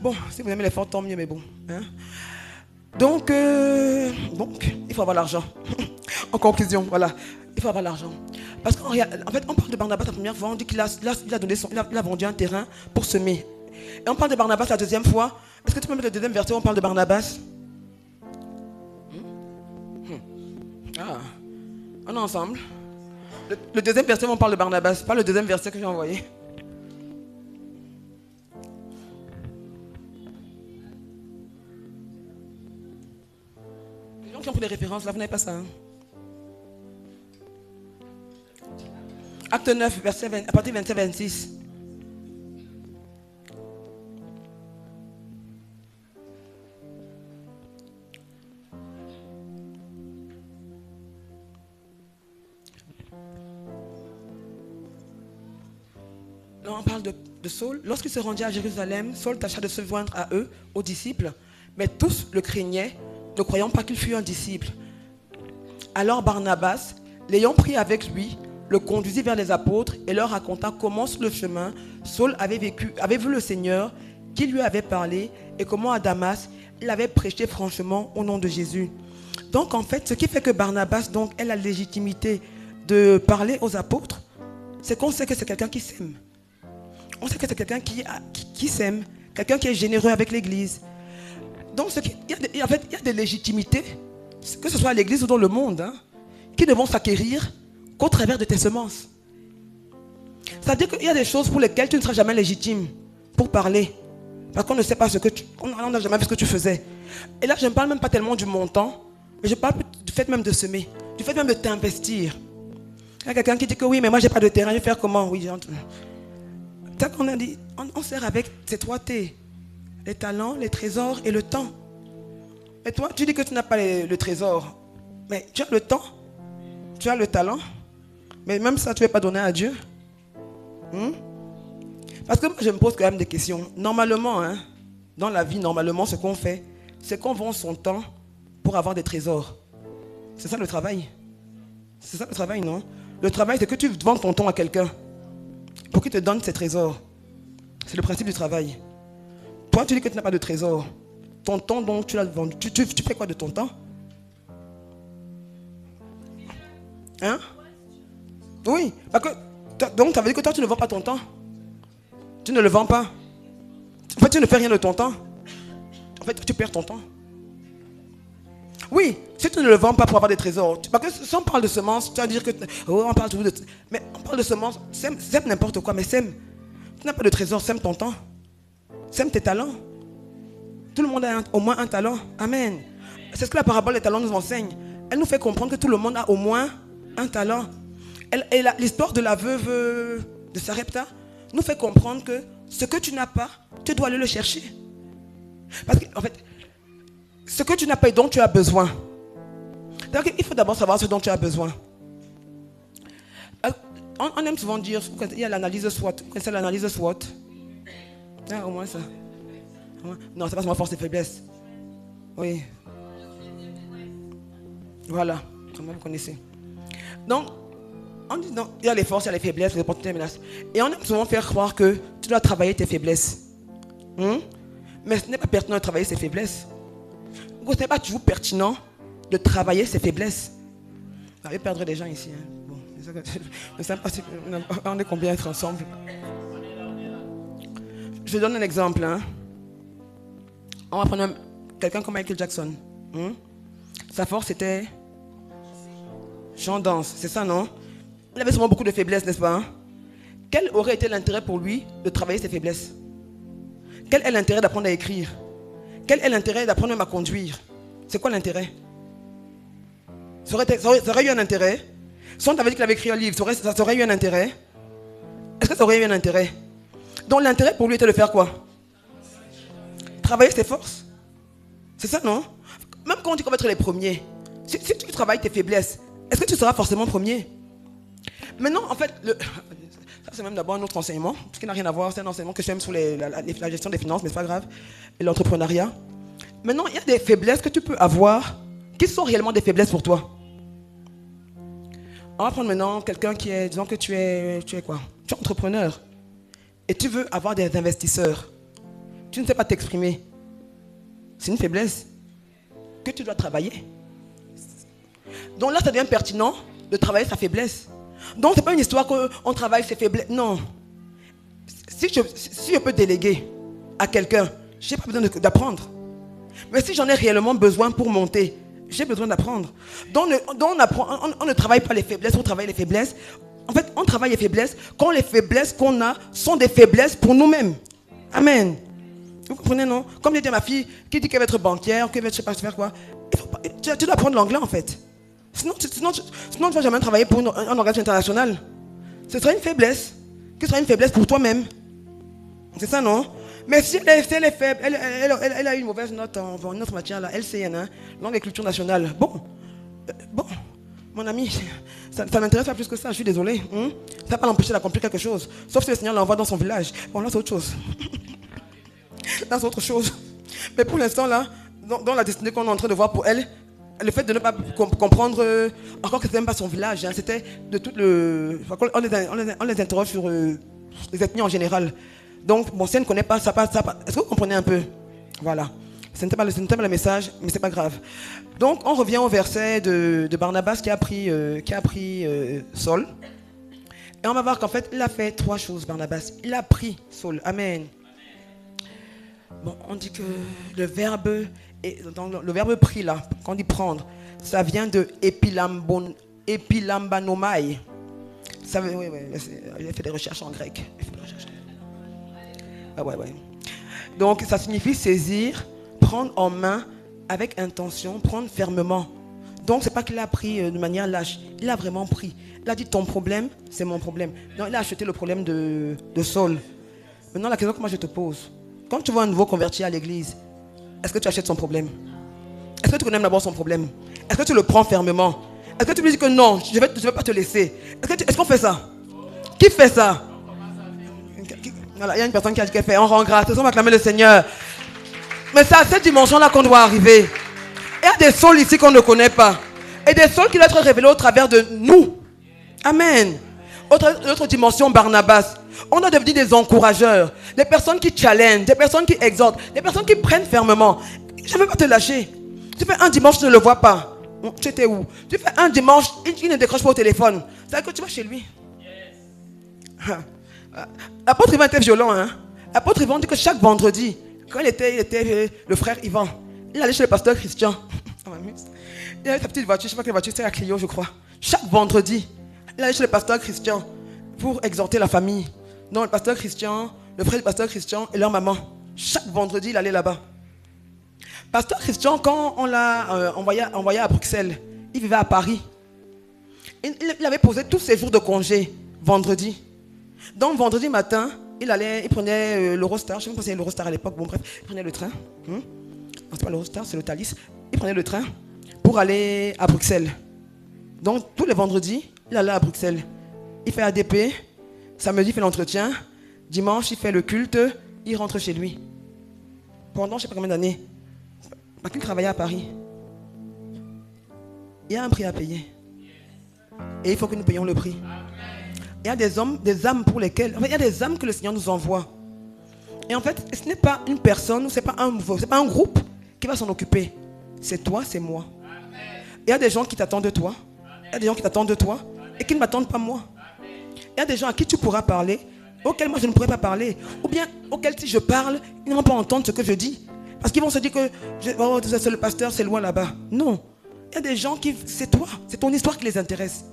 Bon, si vous aimez les Ford, tant mieux, mais bon. Hein? Donc, il faut avoir l'argent. En conclusion, voilà. Il faut avoir l'argent. Parce qu'en fait, on parle de Barnabas la première fois, on dit qu'il a vendu un terrain pour semer. Et on parle de Barnabas la deuxième fois. Est-ce que tu peux mettre le deuxième verset où on parle de Barnabas? Ah, on est ensemble. Le deuxième verset où on parle de Barnabas, pas le deuxième verset que j'ai envoyé. Les gens qui ont pris des références, là, vous n'avez pas ça. Hein? Acte 9, verset 20, à partir de 27-26. Là, on parle de Saul. Lorsqu'il se rendit à Jérusalem, Saul tâcha de se joindre à eux, aux disciples, mais tous le craignaient, ne croyant pas qu'il fût un disciple. Alors Barnabas, l'ayant pris avec lui, le conduisit vers les apôtres et leur raconta comment sur le chemin, Saul avait vu le Seigneur, qui lui avait parlé, et comment à Damas, il avait prêché franchement au nom de Jésus. Donc en fait, ce qui fait que Barnabas donc, ait la légitimité de parler aux apôtres, c'est qu'on sait que c'est quelqu'un qui s'aime. On sait que c'est quelqu'un qui s'aime, quelqu'un qui est généreux avec l'Église. Donc il y a des légitimités, que ce soit à l'Église ou dans le monde, hein, qui ne vont s'acquérir qu'au travers de tes semences. C'est-à-dire qu'il y a des choses pour lesquelles tu ne seras jamais légitime pour parler. Parce qu'on ne sait pas on n'a jamais vu ce que tu faisais. Et là, je ne parle même pas tellement du montant, mais je parle du fait même de semer, du fait même de t'investir. Il y a quelqu'un qui dit que oui, mais moi, je n'ai pas de terrain, je vais faire comment? Oui, c'est ça qu'on a dit, on sert avec ces 3 T. Les talents, les trésors et le temps. Et toi, tu dis que tu n'as pas le trésor. Mais tu as le temps, tu as le talent. Mais même ça, tu ne veux pas donner à Dieu. Parce que moi, je me pose quand même des questions. Normalement, hein, dans la vie, normalement, ce qu'on fait, c'est qu'on vend son temps pour avoir des trésors. C'est ça le travail. C'est ça le travail, non? Le travail, c'est que tu vends ton temps à quelqu'un pour qu'il te donne ses trésors. C'est le principe du travail. Toi, tu dis que tu n'as pas de trésor. Ton temps, donc, tu l'as vendu. Tu fais quoi de ton temps? Hein? Oui. Parce que, donc, ça veut dire que toi, tu ne vends pas ton temps. Tu ne le vends pas. En fait, tu ne fais rien de ton temps. En fait, tu perds ton temps. Oui, si tu ne le vends pas pour avoir des trésors. Parce que si on parle de semences, tu vas dire que... Oh, on parle toujours de... Mais on parle de semences, sème n'importe quoi, mais sème. Tu n'as pas de trésor, sème ton temps. Sème tes talents. Tout le monde a au moins un talent. Amen. C'est ce que la parabole des talents nous enseigne. Elle nous fait comprendre que tout le monde a au moins un talent. Et l'histoire de la veuve de Sarepta nous fait comprendre que ce que tu n'as pas, tu dois aller le chercher. Parce qu'en fait, ce que tu n'as pas et dont tu as besoin. Donc, il faut d'abord savoir ce dont tu as besoin. On aime souvent dire, il y a l'analyse SWOT. Vous connaissez l'analyse SWOT? Ah, au moins ça. Non, c'est pas seulement force et faiblesse. Oui. Voilà. Comment vous connaissez? Donc, on dit non, il y a les forces, il y a les faiblesses, les opportunités, les menaces. Et on aime souvent faire croire que tu dois travailler tes faiblesses. Mais ce n'est pas pertinent de travailler ses faiblesses. Ce n'est pas toujours pertinent de travailler ses faiblesses. Vous allez perdre des gens ici. Hein. Bon, je ne sais pas si on est combien être ensemble. Je donne un exemple. Hein. On va prendre quelqu'un comme Michael Jackson. Sa force était chant danse, c'est ça, non? Il avait souvent beaucoup de faiblesses, n'est-ce pas? Quel aurait été l'intérêt pour lui de travailler ses faiblesses? Quel est l'intérêt d'apprendre à écrire? Quel est l'intérêt d'apprendre à conduire? C'est quoi l'intérêt? Ça aurait eu un intérêt? Si on t'avait dit qu'il avait écrit un livre, ça aurait eu un intérêt? Est-ce que ça aurait eu un intérêt? Donc l'intérêt pour lui était de faire quoi? Travailler ses forces. C'est ça, non? Même quand on dit qu'on va être les premiers, si tu travailles tes faiblesses, est-ce que tu seras forcément premier? Maintenant, en fait, ça c'est même d'abord un autre enseignement, ce qui n'a rien à voir, c'est un enseignement que j'aime sur la gestion des finances, mais c'est pas grave, et l'entrepreneuriat. Maintenant, il y a des faiblesses que tu peux avoir, qui sont réellement des faiblesses pour toi. On va prendre maintenant quelqu'un qui est, disons que tu es quoi? Tu es entrepreneur, et tu veux avoir des investisseurs. Tu ne sais pas t'exprimer. C'est une faiblesse que tu dois travailler. Donc là, ça devient pertinent de travailler sa faiblesse. Donc, ce n'est pas une histoire qu'on travaille ses faiblesses. Non. Si je peux déléguer à quelqu'un, je n'ai pas besoin d'apprendre. Mais si j'en ai réellement besoin pour monter, j'ai besoin d'apprendre. Donc, on ne travaille pas les faiblesses, on travaille les faiblesses. En fait, on travaille les faiblesses quand les faiblesses qu'on a sont des faiblesses pour nous-mêmes. Amen. Vous comprenez, non? Comme j'ai dit à ma fille qui dit qu'elle va être banquière, qu'elle va je sais pas faire quoi. Tu dois apprendre l'anglais en fait. Sinon, tu ne vas jamais travailler pour un organisme international. Ce sera une faiblesse. Ce sera une faiblesse pour toi-même. C'est ça, non? Mais si elle est faible, elle a eu une mauvaise note en notre matière, là, LCN, hein, langue et culture nationale. Bon, mon ami, ça ne m'intéresse pas plus que ça, je suis désolé. Ça ne va pas l'empêcher d'accomplir quelque chose. Sauf si le Seigneur l'envoie dans son village. Bon, là, c'est autre chose. Là, c'est autre chose. Mais pour l'instant, là, dans la destinée qu'on est en train de voir pour elle, le fait de ne pas comprendre, encore que ce n'était même pas son village, hein, c'était de tout le... On les interroge sur les ethnies en général. Donc, bon, si elle ne connaît pas, ça passe. Est-ce que vous comprenez un peu? Voilà. Ce n'était pas le message, mais ce n'est pas grave. Donc, on revient au verset de Barnabas qui a pris Saul. Et on va voir qu'en fait, il a fait 3 choses, Barnabas. Il a pris Saul. Amen. Bon, on dit que le verbe pris là, quand on dit prendre, ça vient de epilambanomai. Oui, il a fait des recherches en grec. Ouais. Donc ça signifie saisir, prendre en main avec intention, prendre fermement. Donc c'est pas qu'il a pris de manière lâche, il a vraiment pris. Il a dit ton problème, c'est mon problème. Donc il a acheté le problème de Saul. Maintenant la question que moi je te pose, quand tu vois un nouveau converti à l'église, est-ce que tu achètes son problème? Est-ce que tu connais d'abord son problème? Est-ce que tu le prends fermement? Est-ce que tu lui dis que non, je ne vais pas te laisser? Est-ce qu'on fait ça? Qui fait ça? Voilà, il y a une personne qui a dit qu'elle fait. On rend grâce, on va acclamer le Seigneur. Mais c'est à cette dimension-là qu'on doit arriver. Il y a des saules ici qu'on ne connaît pas. Et des saules qui doivent être révélés au travers de nous. Amen. Autre dimension, Barnabas. On doit devenir des encourageurs, des personnes qui challengent, des personnes qui exhortent, des personnes qui prennent fermement. Je ne veux pas te lâcher. Tu fais un dimanche, tu ne le vois pas. Tu étais où? Tu fais un dimanche, il ne décroche pas au téléphone. C'est-à-dire que tu vas chez lui. Yes. L'apôtre Ivan était violent. Hein? L'apôtre Ivan dit que chaque vendredi, quand il était le frère Ivan, il allait chez le pasteur Christian. Il avait sa petite voiture, je ne sais pas quelle voiture, c'était la Clio, je crois. Chaque vendredi, il allait chez le pasteur Christian pour exhorter la famille. Donc le pasteur Christian, le frère du pasteur Christian et leur maman. Chaque vendredi, il allait là-bas. Pasteur Christian, quand on l'a envoyé à Bruxelles, il vivait à Paris. Il avait posé tous ses jours de congé vendredi. Donc vendredi matin, il prenait l'Eurostar. Je ne sais pas si c'était l'Eurostar à l'époque. Bon bref, il prenait le train. C'est pas l'Eurostar, c'est le Thalys. Il prenait le train pour aller à Bruxelles. Donc tous les vendredis, il allait à Bruxelles. Il fait ADP. Samedi, il fait l'entretien. Dimanche, il fait le culte. Il rentre chez lui. Pendant je ne sais pas combien d'années. Parce qu'il travaillait à Paris. Il y a un prix à payer. Et il faut que nous payions le prix. Il y a des hommes, des âmes pour lesquelles... En fait, il y a des âmes que le Seigneur nous envoie. Et en fait, ce n'est pas une personne, ce n'est pas un groupe qui va s'en occuper. C'est toi, c'est moi. Il y a des gens qui t'attendent de toi. Il y a des gens qui t'attendent de toi et qui ne m'attendent pas moi. Il y a des gens à qui tu pourras parler, auxquels moi je ne pourrais pas parler. Ou bien auxquels si je parle, ils ne vont pas entendre ce que je dis. Parce qu'ils vont se dire que c'est le pasteur, c'est loin là-bas. Non. Il y a des gens qui... C'est toi. C'est ton histoire qui les intéresse.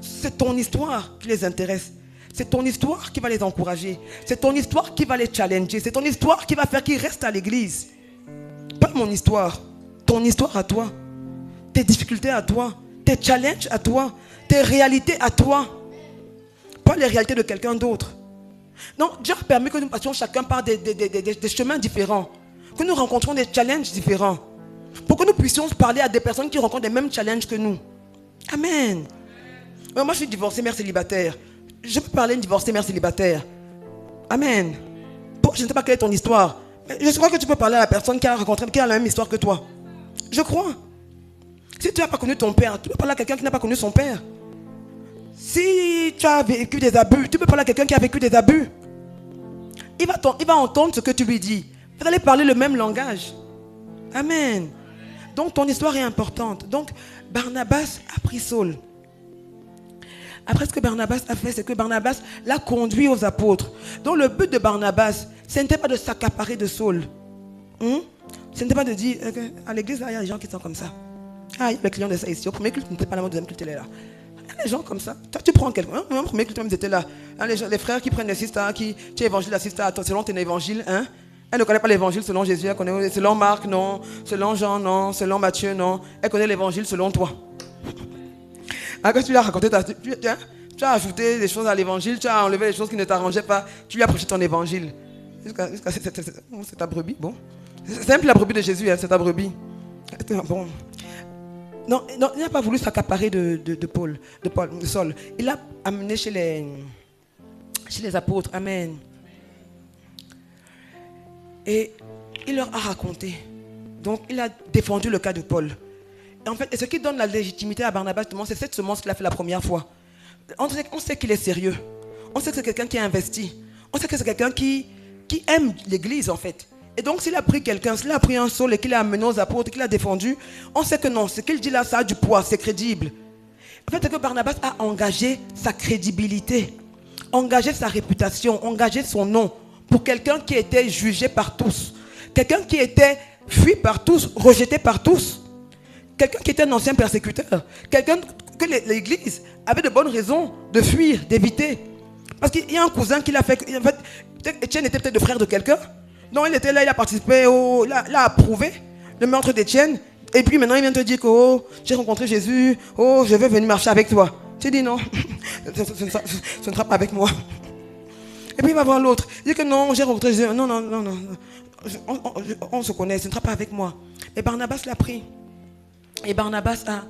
C'est ton histoire qui les intéresse. C'est ton histoire qui va les encourager. C'est ton histoire qui va les challenger. C'est ton histoire qui va faire qu'ils restent à l'église. Pas mon histoire. Ton histoire à toi. Tes difficultés à toi. Tes challenges à toi. Tes réalités à toi. Pas les réalités de quelqu'un d'autre. Donc Dieu a permis que nous passions chacun par des chemins différents. Que nous rencontrions des challenges différents. Pour que nous puissions parler à des personnes qui rencontrent les mêmes challenges que nous. Amen. Moi je suis divorcée, mère célibataire. Je peux parler à une divorcée, mère célibataire. Amen. Je ne sais pas quelle est ton histoire. Mais je crois que tu peux parler à la personne qui a rencontré, qui a la même histoire que toi. Je crois. Si tu n'as pas connu ton père, tu peux parler à quelqu'un qui n'a pas connu son père. Si tu as vécu des abus, tu peux parler à quelqu'un qui a vécu des abus. Il va entendre ce que tu lui dis. Vous allez parler le même langage. Amen. Donc ton histoire est importante. Donc Barnabas a pris Saul. Après ce que Barnabas a fait, c'est que Barnabas l'a conduit aux apôtres. Donc le but de Barnabas, ce n'était pas de s'accaparer de Saul. Ce n'était pas de dire, à l'église, là, il y a des gens qui sont comme ça. Ah, il y a les clients de ça ici. Au premier culte, tu n'étais pas là, au deuxième culte, tu es là. Il y a des gens comme ça. Toi, tu prends quelqu'un. Au premier culte, tu étais là. Les frères qui prennent les sisters, tu es évangile, la sister, selon ton évangile. Elle ne connaît pas l'évangile selon Jésus, elle connaît selon Marc, non. Selon Jean, non. Selon Matthieu, non. Elle connaît l'évangile selon toi. Quand tu lui as raconté, tu as ajouté des choses à l'évangile, tu as enlevé les choses qui ne t'arrangeaient pas, tu lui as prêché ton évangile. C'est ta brebis, bon. C'est un peu la brebis de Jésus, c'est ta brebis. Bon. Non, il n'a pas voulu s'accaparer de Saul. Il l'a amené chez les apôtres. Amen. Et il leur a raconté. Donc, il a défendu le cas de Paul. Et en fait, et ce qui donne la légitimité à Barnabas, c'est cette semence qu'il a fait la première fois. On sait qu'il est sérieux. On sait que c'est quelqu'un qui a investi. On sait que c'est quelqu'un qui aime l'église, en fait. Et donc, s'il a pris quelqu'un, s'il a pris un Saul et qu'il a amené aux apôtres, qu'il a défendu, on sait que non, ce qu'il dit là, ça a du poids, c'est crédible. En fait, c'est que Barnabas a engagé sa crédibilité, engagé sa réputation, engagé son nom pour quelqu'un qui était jugé par tous, quelqu'un qui était fui par tous, rejeté par tous. Quelqu'un qui était un ancien persécuteur. Quelqu'un que l'église avait de bonnes raisons de fuir, d'éviter. Parce qu'il y a un cousin qui l'a fait... En fait, Étienne était peut-être le frère de quelqu'un. Non, il était là, il a participé, il a approuvé le meurtre d'Étienne. Et puis maintenant, il vient te dire que j'ai rencontré Jésus, je veux venir marcher avec toi. Tu dis non, ce ne sera pas avec moi. Et puis il va voir l'autre. Il dit que non, j'ai rencontré Jésus. Non. On se connaît, ce ne sera pas avec moi. Et Barnabas l'a pris. Et Barnabas a...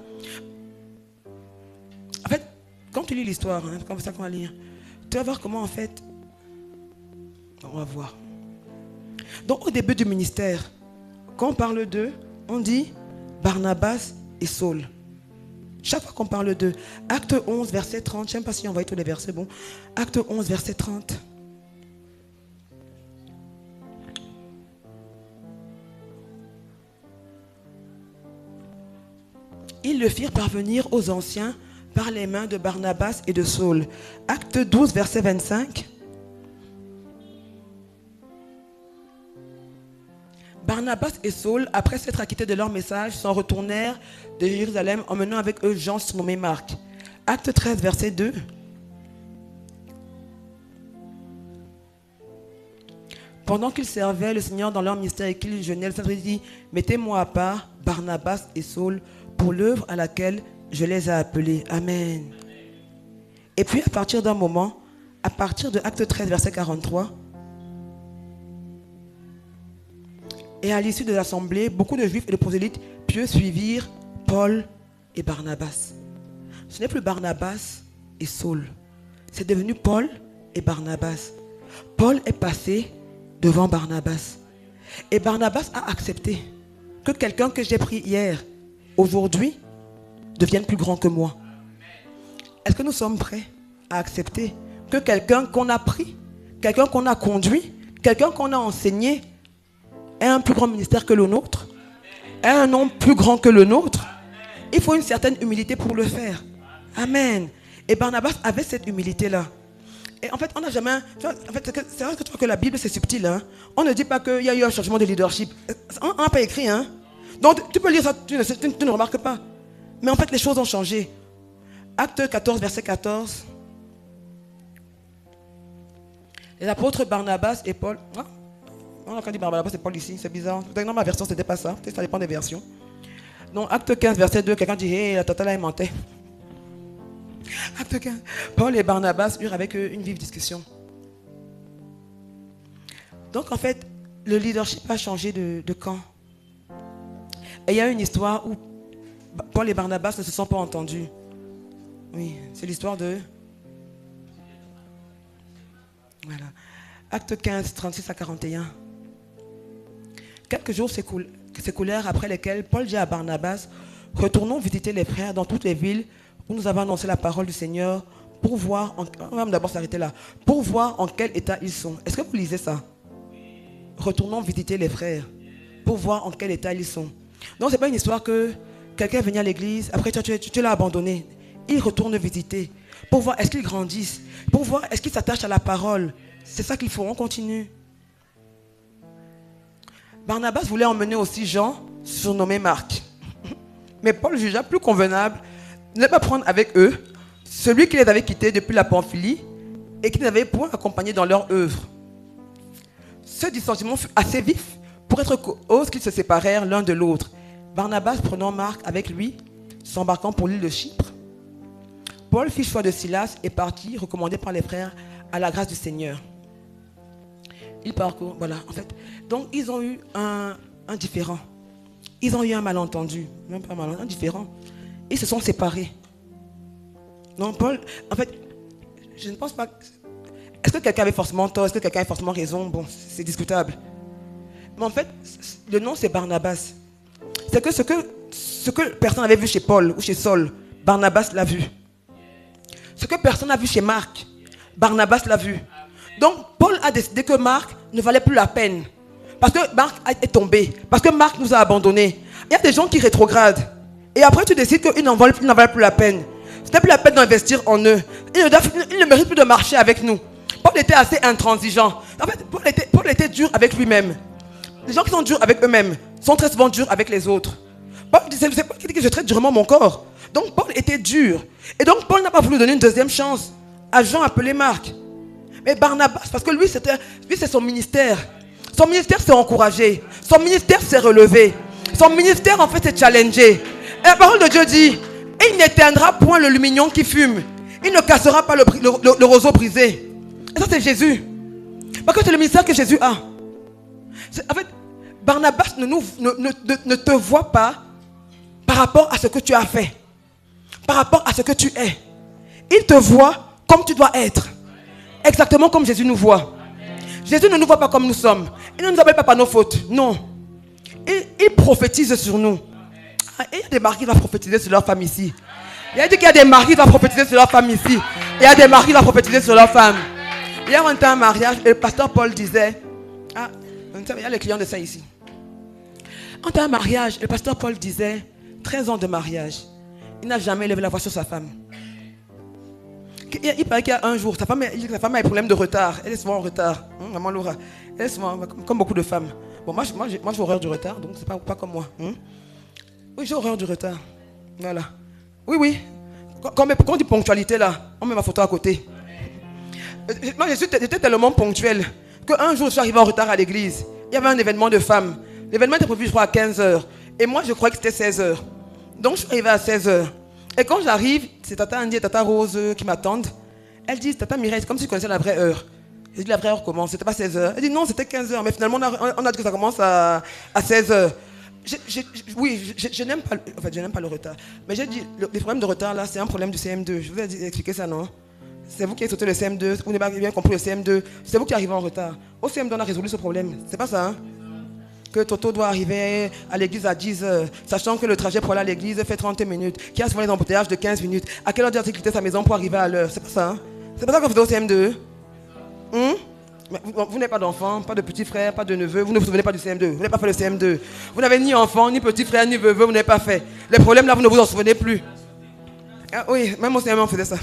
En fait, quand tu lis l'histoire, comme ça qu'on va lire, tu vas voir comment en fait... On va voir. Donc au début du ministère, quand on parle d'eux, on dit Barnabas et Saul. Chaque fois qu'on parle d'eux, acte 11, verset 30, je ne sais pas si on va y tous les versets, bon. Acte 11, verset 30. Ils le firent parvenir aux anciens par les mains de Barnabas et de Saul. Acte 12, verset 25. Barnabas et Saul, après s'être acquittés de leur message, s'en retournèrent de Jérusalem, emmenant avec eux Jean surnommé Marc. Acte 13, verset 2. Pendant qu'ils servaient le Seigneur dans leur ministère et qu'ils jeûnaient, le Saint-Esprit dit, mettez-moi à part Barnabas et Saul pour l'œuvre à laquelle je les ai appelés. Amen. Et puis à partir d'un moment, à partir de Acte 13, verset 43, et à l'issue de l'assemblée, beaucoup de juifs et de prosélytes pieux suivirent Paul et Barnabas. Ce n'est plus Barnabas et Saul. C'est devenu Paul et Barnabas. Paul est passé devant Barnabas. Et Barnabas a accepté que quelqu'un que j'ai pris hier, aujourd'hui, devienne plus grand que moi. Est-ce que nous sommes prêts à accepter que quelqu'un qu'on a pris, quelqu'un qu'on a conduit, quelqu'un qu'on a enseigné ait un plus grand ministère que le nôtre, ait un nom plus grand que le nôtre? Il faut une certaine humilité pour le faire. Amen. Et Barnabas avait cette humilité-là. Et en fait, on n'a jamais... En fait, c'est vrai que tu vois que la Bible, c'est subtil. Hein? On ne dit pas qu'il y a eu un changement de leadership. On n'a pas écrit. Hein? Donc, tu peux lire ça, tu ne remarques pas. Mais en fait, les choses ont changé. Acte 14, verset 14. Les apôtres Barnabas et Paul... Hein? On a dit Barnabas et Paul ici, c'est bizarre. Dans ma version, ce n'était pas ça. Peut-être que ça dépend des versions. Donc, acte 15, verset 2, quelqu'un dit, hé, la tata là, elle mentait. Acte 15. Paul et Barnabas eurent avec eux une vive discussion. Donc, en fait, le leadership a changé de camp. Et il y a une histoire où Paul et Barnabas ne se sont pas entendus. Oui, c'est l'histoire de... Voilà. Acte 15, 36 à 41. Quelques jours s'écoulèrent après lesquels Paul dit à Barnabas, retournons visiter les frères dans toutes les villes où nous avons annoncé la parole du Seigneur pour voir, on va d'abord s'arrêter là, pour voir en quel état ils sont. Est-ce que vous lisez ça? Retournons visiter les frères pour voir en quel état ils sont. Donc ce n'est pas une histoire que quelqu'un est venu à l'église, après tu l'as abandonné. Il retourne visiter pour voir est-ce qu'ils grandissent, pour voir est-ce qu'ils s'attachent à la parole. C'est ça qu'il faut, on continue. Barnabas voulait emmener aussi Jean, surnommé Marc. Mais Paul jugea plus convenable de ne pas prendre avec eux celui qui les avait quittés depuis la Pamphylie et qui les avait point accompagnés dans leur œuvre. Ce dissentiment fut assez vif pour être cause qu'ils se séparèrent l'un de l'autre. Barnabas prenant Marc avec lui, s'embarquant pour l'île de Chypre. Paul fit choix de Silas et partit, recommandé par les frères à la grâce du Seigneur. Ils parcourent, voilà, en fait. Donc, ils ont eu un différend. Ils ont eu un malentendu. Même pas un différend. Ils se sont séparés. Non, Paul, en fait, je ne pense pas... Est-ce que quelqu'un avait forcément tort? Est-ce que quelqu'un avait forcément raison? Bon, c'est discutable. Mais en fait, le nom, c'est Barnabas. C'est que ce que personne n'avait vu chez Paul ou chez Saul, Barnabas l'a vu. Ce que personne n'a vu chez Marc, Barnabas l'a vu. Donc, Paul a décidé que Marc ne valait plus la peine. Parce que Marc est tombé. Parce que Marc nous a abandonnés. Il y a des gens qui rétrogradent. Et après, tu décides qu'ils n'en valent plus la peine. Ce n'est plus la peine d'investir en eux. Ils ne méritent plus de marcher avec nous. Paul était assez intransigeant. En fait, Paul était dur avec lui-même. Les gens qui sont durs avec eux-mêmes sont très souvent durs avec les autres. Paul disait, c'est Paul qui dit que je traite durement mon corps. Donc, Paul était dur. Et donc, Paul n'a pas voulu donner une deuxième chance à Jean appelé Marc. Mais Barnabas, parce que lui, c'est son ministère. Son ministère s'est encouragé. Son ministère s'est relevé. Son ministère, en fait, s'est challengé. Et la parole de Dieu dit, il n'éteindra point le lumignon qui fume. Il ne cassera pas le roseau brisé. Et ça, c'est Jésus. Parce que c'est le ministère que Jésus a. En fait, Barnabas ne te voit pas par rapport à ce que tu as fait. Par rapport à ce que tu es. Il te voit comme tu dois être. Exactement comme Jésus nous voit. Jésus ne nous voit pas comme nous sommes. Il ne nous appelle pas par nos fautes. Non. Il prophétise sur nous. Et il y a des maris qui vont prophétiser sur leur femme ici. Il a dit qu'il y a des maris qui vont prophétiser sur leur femme ici. Et il y a des maris qui vont prophétiser sur leur femme. Hier, on était à un mariage et le pasteur Paul disait... il y a les clients de ça ici. On était à un mariage et le pasteur Paul disait 13 ans de mariage. Il n'a jamais levé la voix sur sa femme. Il paraît qu'il y a un jour, sa femme a des problèmes de retard. Elle est souvent en retard. Maman Laura. Elle est souvent, comme beaucoup de femmes. Bon, moi j'ai horreur du retard, donc c'est pas comme moi. Oui, j'ai horreur du retard. Voilà. Oui. Quand on dit ponctualité là, on met ma photo à côté. Moi, j'étais tellement ponctuel qu'un jour, je suis arrivé en retard à l'église. Il y avait un événement de femmes. L'événement était prévu, je crois, à 15h. Et moi, je croyais que c'était 16h. Donc, je suis arrivé à 16h. Et quand j'arrive, c'est Tata Andy et Tata Rose qui m'attendent. Elles disent, Tata Mireille, c'est comme si je connaissais la vraie heure. J'ai dit, la vraie heure commence, c'était pas 16h. Elle dit, non, c'était 15h. Mais finalement, on a dit que ça commence à 16h. Je n'aime pas, je n'aime pas le retard. Mais j'ai dit, les problèmes de retard, là, c'est un problème du CM2. Je vous ai expliqué ça, non? C'est vous qui avez sauté le CM2, vous n'avez pas bien compris le CM2. C'est vous qui arrivez en retard. Au CM2, on a résolu ce problème. C'est pas ça, hein? que Toto doit arriver à l'église à 10h, sachant que le trajet pour aller à l'église fait 30 minutes, qu'il y a souvent les embouteillages de 15 minutes, à quelle heure doit-il quitter sa maison pour arriver à l'heure? C'est pas ça, hein? C'est pas ça qu'on faisait au CM2. Vous n'avez pas d'enfant, pas de petit frère, pas de neveu, vous ne vous souvenez pas du CM2, vous n'avez pas fait le CM2. Vous n'avez ni enfant, ni petit frère, ni neveu, vous n'avez pas fait. Les problèmes là, vous ne vous en souvenez plus. Ah, oui, même au CM1 on faisait ça.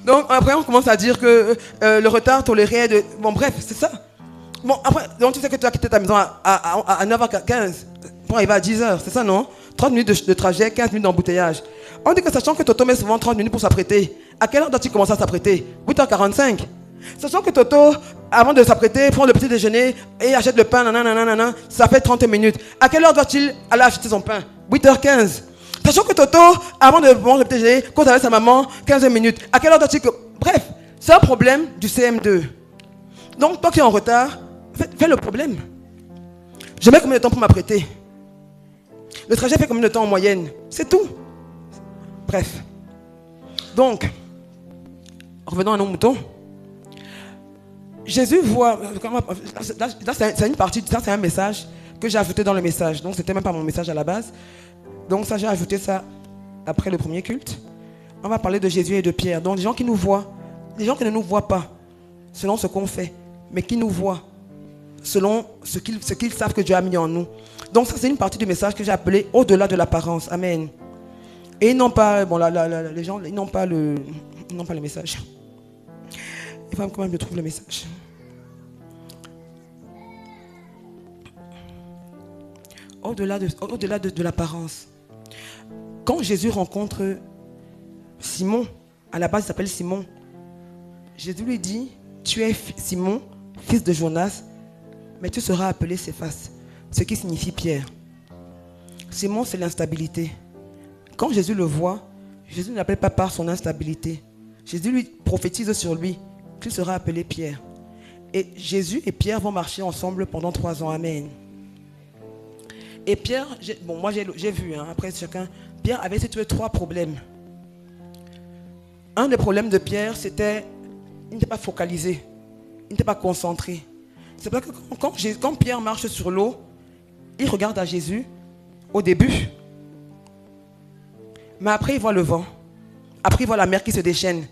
Donc après on commence à dire que le retard toléré de... Bon bref, c'est ça. Bon après, donc tu sais que tu as quitté ta maison à 9h15 pour arriver à 10h, c'est ça non? 30 minutes de trajet, 15 minutes d'embouteillage. On dit que sachant que Toto met souvent 30 minutes pour s'apprêter, à quelle heure doit-il commencer à s'apprêter? 8h45. Sachant que Toto, avant de s'apprêter, prend le petit déjeuner et achète le pain, nanana, ça fait 30 minutes. À quelle heure doit-il aller acheter son pain? 8h15. Sachant que Toto, avant de manger le petit déjeuner, cause avec sa maman, 15 minutes. À quelle heure doit-il que... Bref, c'est un problème du CM2. Donc, toi qui es en retard, fais le problème. Je mets combien de temps pour m'apprêter? Le trajet fait combien de temps en moyenne? C'est tout. Bref. Donc, revenons à nos moutons. Jésus voit... Là, c'est une partie, ça c'est un message que j'ai ajouté dans le message. Donc, c'était même pas mon message à la base. Donc, ça, j'ai ajouté ça après le premier culte. On va parler de Jésus et de Pierre. Donc, des gens qui nous voient, des gens qui ne nous voient pas, selon ce qu'on fait, mais qui nous voient, selon ce qu'ils savent que Dieu a mis en nous. Donc, ça, c'est une partie du message que j'ai appelé au-delà de l'apparence. Amen. Et ils n'ont pas... Bon, les gens, ils n'ont pas le message. Il faut quand même que je trouve le message. Au-delà de l'apparence. Quand Jésus rencontre Simon, à la base il s'appelle Simon, Jésus lui dit, tu es Simon, fils de Jonas, mais tu seras appelé Céphas, ce qui signifie Pierre. Simon, c'est l'instabilité. Quand Jésus le voit, Jésus ne l'appelle pas par son instabilité. Jésus lui prophétise sur lui qu'il sera appelé Pierre. Et Jésus et Pierre vont marcher ensemble pendant 3 ans. Amen. Et Pierre, moi j'ai vu, après chacun, Pierre avait situé 3 problèmes. Un des problèmes de Pierre, c'était il n'était pas focalisé, il n'était pas concentré. C'est pour ça que quand Pierre marche sur l'eau, il regarde à Jésus au début, mais après il voit le vent, après il voit la mer qui se déchaîne,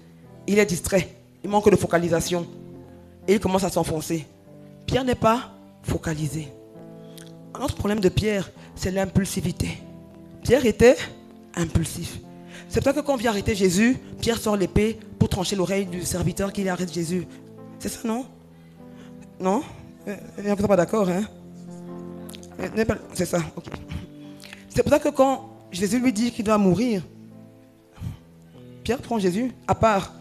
il est distrait, il manque de focalisation et il commence à s'enfoncer. Pierre n'est pas focalisé. Un autre problème de Pierre, c'est l'impulsivité. Pierre était impulsif. C'est pour ça que quand on vient arrêter Jésus, Pierre sort l'épée pour trancher l'oreille du serviteur qui arrête Jésus. C'est ça, non? Non? Vous n'êtes pas d'accord, hein? C'est ça, ok. C'est pour ça que quand Jésus lui dit qu'il doit mourir, Pierre prend Jésus à part.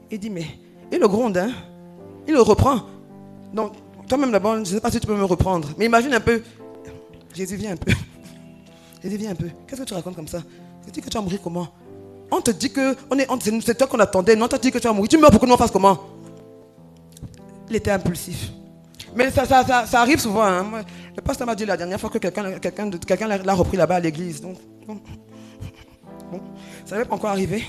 Il dit, mais il le gronde, hein? Il le reprend. Donc, toi-même d'abord, je ne sais pas si tu peux me reprendre, mais imagine un peu. Jésus, viens un peu. Jésus, viens un peu. Qu'est-ce que tu racontes comme ça? Tu dis que tu vas mourir comment? On te dit que c'est toi qu'on attendait. Non, on te dit que tu vas mourir. Tu meurs pour que nous on fasse comment? Il était impulsif. Mais ça arrive souvent. Hein. Moi, le pasteur m'a dit la dernière fois que quelqu'un l'a repris là-bas à l'église. Donc, bon, ça n'est pas encore arrivé.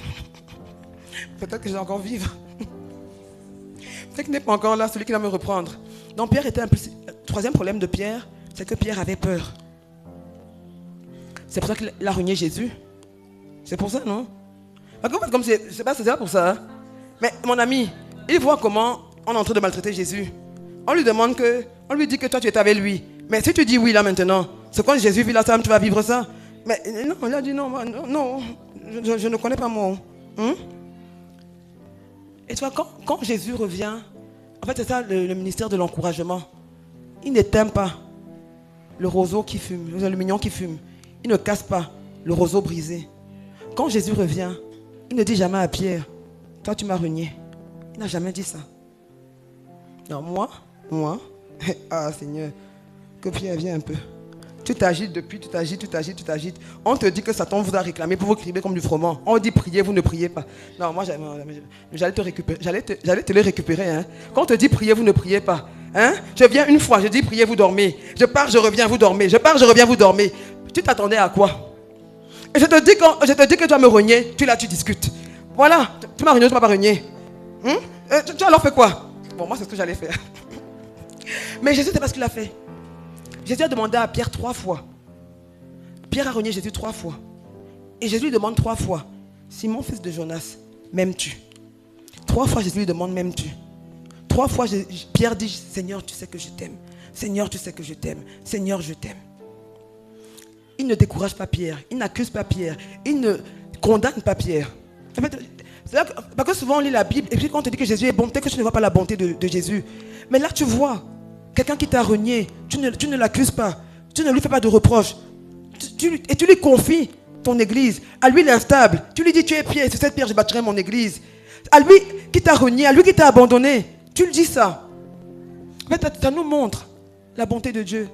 Peut-être que je vais encore vivre. Peut-être qu'il n'est pas encore là, celui qui va me reprendre. Donc Pierre était impulsif. Le 3e problème de Pierre, c'est que Pierre avait peur. C'est pour ça qu'il a renié Jésus. C'est pour ça, non? Comme c'est pas pour ça. Hein? Mais mon ami, il voit comment on est en train de maltraiter Jésus. On lui dit que toi tu étais avec lui. Mais si tu dis oui là maintenant, c'est quand Jésus vit là, tu vas vivre ça. Mais non, il a dit non, je ne connais pas moi. Et tu vois, quand Jésus revient, en fait c'est ça le ministère de l'encouragement. Il n'éteint pas le roseau qui fume, le mignon qui fume. Il ne casse pas le roseau brisé. Quand Jésus revient, il ne dit jamais à Pierre, toi tu m'as renié. Il n'a jamais dit ça. Non, moi, ah Seigneur, que Pierre vienne un peu. Tu t'agites depuis, tu t'agites. On te dit que Satan vous a réclamé pour vous crier comme du froment. On dit priez, vous ne priez pas. Non, moi j'allais te récupérer. J'allais te le récupérer. Hein. Quand on te dit priez, vous ne priez pas. Hein? Je viens une fois, je dis priez, vous dormez. Je pars, je reviens, vous dormez. Je pars, je reviens, vous dormez. Tu t'attendais à quoi? Et je te dis que tu vas me renier, tu discutes. Voilà, tu m'as renié, tu m'as pas renié. Tu as alors fait quoi? Bon, moi c'est ce que j'allais faire. Mais Jésus, c'est pas ce qu'il a fait. Jésus a demandé à Pierre 3 fois. Pierre a renié Jésus 3 fois. Et Jésus lui demande 3 fois, Simon, fils de Jonas, m'aimes-tu? 3 fois Jésus lui demande, m'aimes-tu? 3 fois Pierre dit, Seigneur, tu sais que je t'aime. Seigneur, tu sais que je t'aime. Seigneur, je t'aime. Il ne décourage pas Pierre. Il n'accuse pas Pierre. Il ne condamne pas Pierre. En fait, parce que souvent on lit la Bible et puis quand on te dit que Jésus est bon, peut-être que tu ne vois pas la bonté de Jésus. Mais là tu vois, quelqu'un qui t'a renié, tu ne l'accuses pas. Tu ne lui fais pas de reproches. Et tu lui confies ton église. À lui l'instable. Tu lui dis, tu es pierre, sur cette pierre je bâtirai mon église. À lui qui t'a renié, à lui qui t'a abandonné. Tu lui dis ça. En fait, ça nous montre la bonté de Dieu.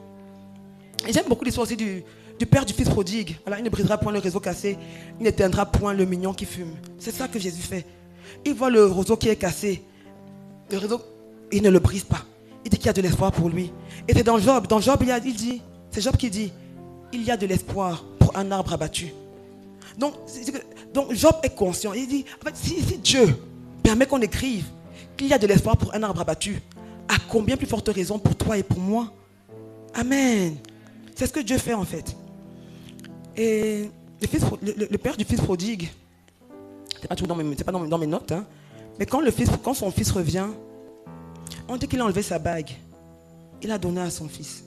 Et j'aime beaucoup l'histoire aussi du père du fils prodigue. Voilà, il ne brisera point le réseau cassé. Il n'éteindra point le mignon qui fume. C'est ça que Jésus fait. Il voit le réseau qui est cassé. Le réseau, il ne le brise pas. Il dit qu'il y a de l'espoir pour lui. Et c'est dans Job. Dans Job, il dit, c'est Job qui dit, il y a de l'espoir pour un arbre abattu. Donc Job est conscient. Il dit, en fait, si Dieu permet qu'on écrive qu'il y a de l'espoir pour un arbre abattu, à combien plus forte raison pour toi et pour moi? Amen. C'est ce que Dieu fait en fait. Et le père du fils prodigue, c'est pas tout dans mes notes, hein, mais quand son fils revient, on dit qu'il a enlevé sa bague. Il a donné à son fils.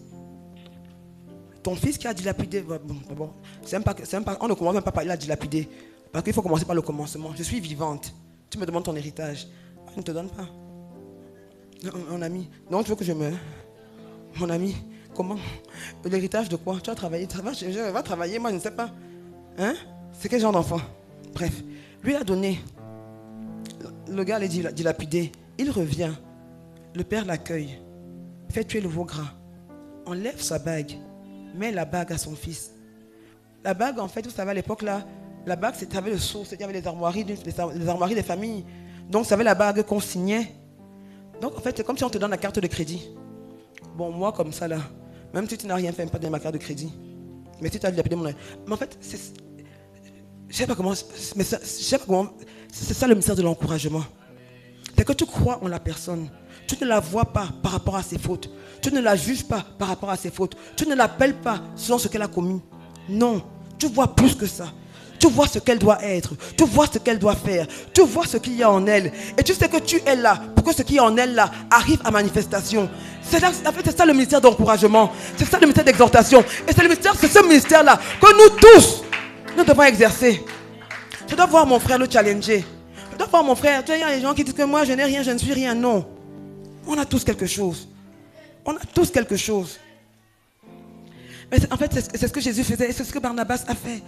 Ton fils qui a dilapidé, on ne commence même pas par il a dilapidé. Parce qu'il faut commencer par le commencement. Je suis vivante. Tu me demandes ton héritage. Je ne te donne pas. Mon ami. Non, tu veux que je meure? Mon ami, comment? L'héritage de quoi? Tu as travaillé. Je vais travailler, moi je ne sais pas. Hein? C'est quel genre d'enfant? Bref. Lui a donné. Le gars l'a dilapidé. Il revient. Le père l'accueille. Fait tuer le veau gras. Enlève sa bague. Met la bague à son fils. La bague, en fait, vous savez, à l'époque là, la bague, c'était avec le sceau, il y avait les armoiries des familles. Donc, ça avait la bague qu'on signait. Donc, en fait, c'est comme si on te donne la carte de crédit. Bon, moi, comme ça là, même si tu n'as rien fait, même pas donner ma carte de crédit. Mais si tu as dilapidé mon... Mais en fait, je sais pas comment, c'est ça le mystère de l'encouragement. C'est que tu crois en la personne. Tu ne la vois pas par rapport à ses fautes. Tu ne la juges pas par rapport à ses fautes. Tu ne l'appelles pas selon ce qu'elle a commis. Non, tu vois plus que ça. Tu vois ce qu'elle doit être. Tu vois ce qu'elle doit faire. Tu vois ce qu'il y a en elle. Et tu sais que tu es là pour que ce qui est en elle là arrive à manifestation. En fait, c'est ça le ministère d'encouragement. C'est ça le ministère d'exhortation. Et c'est ce ministère-là que nous tous, nous devons exercer. Je dois voir mon frère le challenger. Je dois voir mon frère. Tu sais, il y a des gens qui disent que moi je n'ai rien, je ne suis rien. Non. On a tous quelque chose. On a tous quelque chose. Mais en fait, c'est ce que Jésus faisait et c'est ce que Barnabas a fait.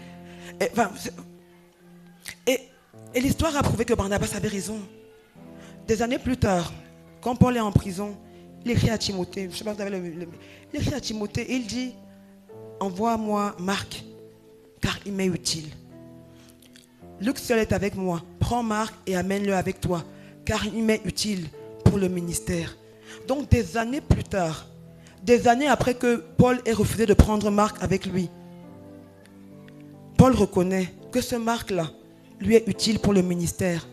Et l'histoire a prouvé que Barnabas avait raison. Des années plus tard, quand Paul est en prison, il écrit à Timothée, je ne sais pas si vous avez il écrit à Timothée et il dit, envoie-moi Marc, car il m'est utile. Luc seul est avec moi. Prends Marc et amène-le avec toi, car il m'est utile pour le ministère. Donc des années plus tard, des années après que Paul ait refusé de prendre Marc avec lui, Paul reconnaît que ce Marc-là lui est utile pour le ministère.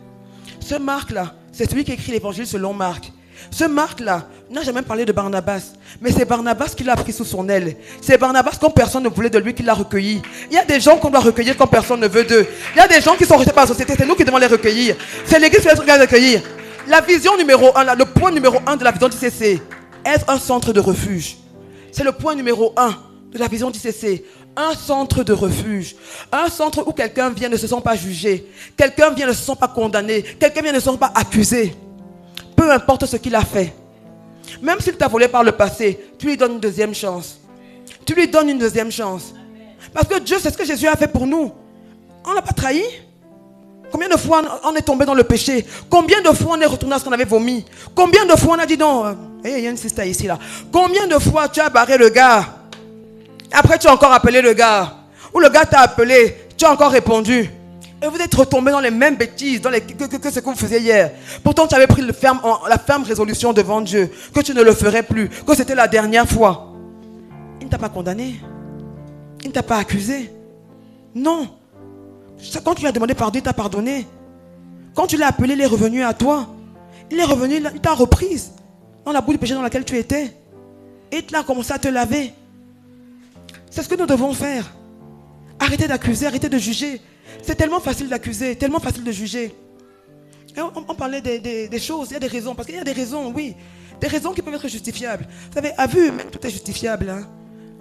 Ce Marc-là, c'est celui qui écrit l'évangile selon Marc. Ce Marc-là n'a jamais parlé de Barnabas, mais c'est Barnabas qui l'a pris sous son aile. C'est Barnabas, quand personne ne voulait de lui, qui l'a recueilli. Il y a des gens qu'on doit recueillir quand personne ne veut d'eux. Il y a des gens qui sont rejetés par la société, c'est nous qui devons les recueillir. C'est l'église qui doit les recueillir. La vision numéro 1, le point numéro 1 de la vision du CC, être un centre de refuge. C'est le point numéro 1 de la vision du CC. Un centre de refuge. Un centre où quelqu'un vient ne se sent pas jugé. Quelqu'un vient ne se sent pas condamné. Quelqu'un vient ne se sent pas accusé. Peu importe ce qu'il a fait. Même s'il t'a volé par le passé, tu lui donnes une deuxième chance. Tu lui donnes une deuxième chance. Parce que Dieu, c'est ce que Jésus a fait pour nous. On ne l'a pas trahi. Combien de fois on est tombé dans le péché? Combien de fois on est retourné à ce qu'on avait vomi? Combien de fois on a dit non? Il y a une sister ici là. Combien de fois tu as barré le gars? Après tu as encore appelé le gars. Ou le gars t'a appelé, tu as encore répondu. Et vous êtes retombé dans les mêmes bêtises que ce que vous faisiez hier. Pourtant tu avais pris la ferme résolution devant Dieu que tu ne le ferais plus, que c'était la dernière fois. Il ne t'a pas condamné. Il ne t'a pas accusé. Non. Quand tu lui as demandé pardon, il t'a pardonné. Quand tu l'as appelé, il est revenu à toi. Il est revenu, il t'a reprise dans la boue du péché dans laquelle tu étais. Et il a commencé à te laver. C'est ce que nous devons faire. Arrêtez d'accuser, arrêtez de juger. C'est tellement facile d'accuser, tellement facile de juger. Et on parlait des choses, il y a des raisons. Parce qu'il y a des raisons, oui. Des raisons qui peuvent être justifiables. Vous savez, à vue, même tout est justifiable. Hein.